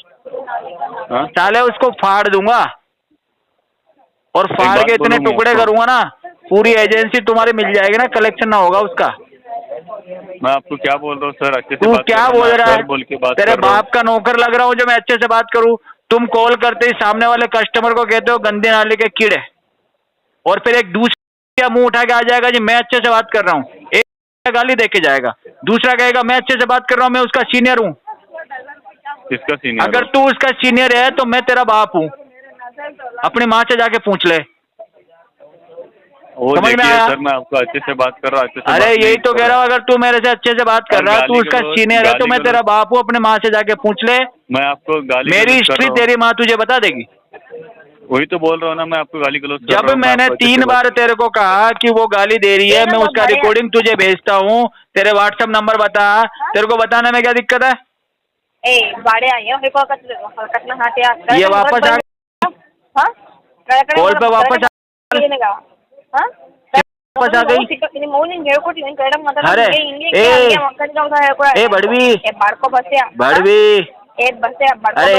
साले उसको फाड़ दूंगा और फाड़ के इतने टुकड़े करूंगा ना, पूरी एजेंसी तुम्हारी मिल जाएगी ना, कलेक्शन ना होगा उसका। मैं आपको क्या बोल रहा हूँ सर, अच्छे से तू बात क्या बोल रहा है? बोल के बात तेरे बाप का नौकर लग रहा हूँ जो मैं अच्छे से बात करूँ? तुम कॉल करते ही सामने वाले कस्टमर को कहते हो गंदे नाले के कीड़े, और फिर एक दूसरा मुंह उठा के आ जाएगा जी मैं अच्छे से बात कर रहा हूँ, एक गाली दे के जाएगा, दूसरा कहेगा मैं अच्छे से बात कर रहा हूँ, मैं उसका सीनियर हूँ। किसका सीनियर? अगर तू उसका सीनियर है तो मैं तेरा बाप हूँ, अपनी माँ से जाके पूछ ले। समझ में आया? सर मैं आपको अच्छे से बात कर रहा हूँ। अरे यही तो कह रहा हूँ, अगर तू मेरे से अच्छे से बात कर रहा है, तू उसका सीनियर है तो मैं तेरा बाप हूँ, अपने माँ से जाके पूछ ले। मैं आपको गाली मेरी हिस्ट्री तेरी माँ तुझे बता देगी। वही तो बोल रहा हूँ ना, मैं आपको गाली गलौज। जब मैंने 3 बार तेरे को कहा कि वो गाली दे रही है, मैं उसका रिकॉर्डिंग तुझे भेजता हूँ, तेरे व्हाट्सएप नंबर बता, तेरे को बताने में क्या दिक्कत है? ये वापस आ कॉल पे वापस आ गई। अरे ए बड़वी अरे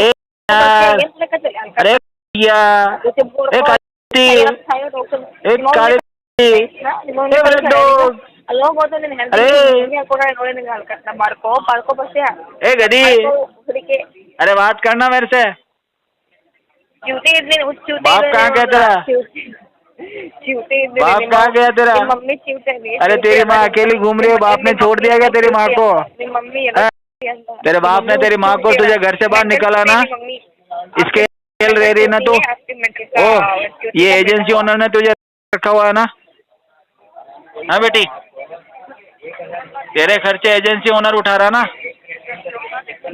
अरे गधी, अरे बात करना मेरे से। बाप कहाँ गया तेरा? बाप कहाँ गया तेरा? अरे तेरी माँ अकेली घूम रही है, बाप ने छोड़ दिया क्या तेरी माँ को? तेरे बाप ने तेरी माँ को तुझे घर से बाहर निकाला ना, इसके खेल रह रही ना तू? ओ ये एजेंसी ओनर ने तुझे रखा हुआ है ना? हाँ बेटी, तेरे खर्चे एजेंसी ओनर उठा रहा ना?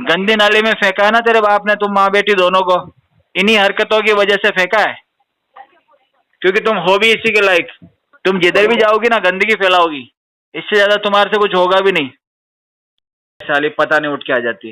गंदी नाली में फेंका है ना तेरे बाप ने तुम माँ बेटी दोनों को, इन्हीं हरकतों की वजह से फेंका है, क्योंकि तुम हो भी इसी के लायक। तुम जिधर भी जाओगी ना गंदगी फैलाओगी, इससे ज्यादा तुम्हारे से कुछ होगा भी नहीं। साली पता नहीं उठ के आ जाती है।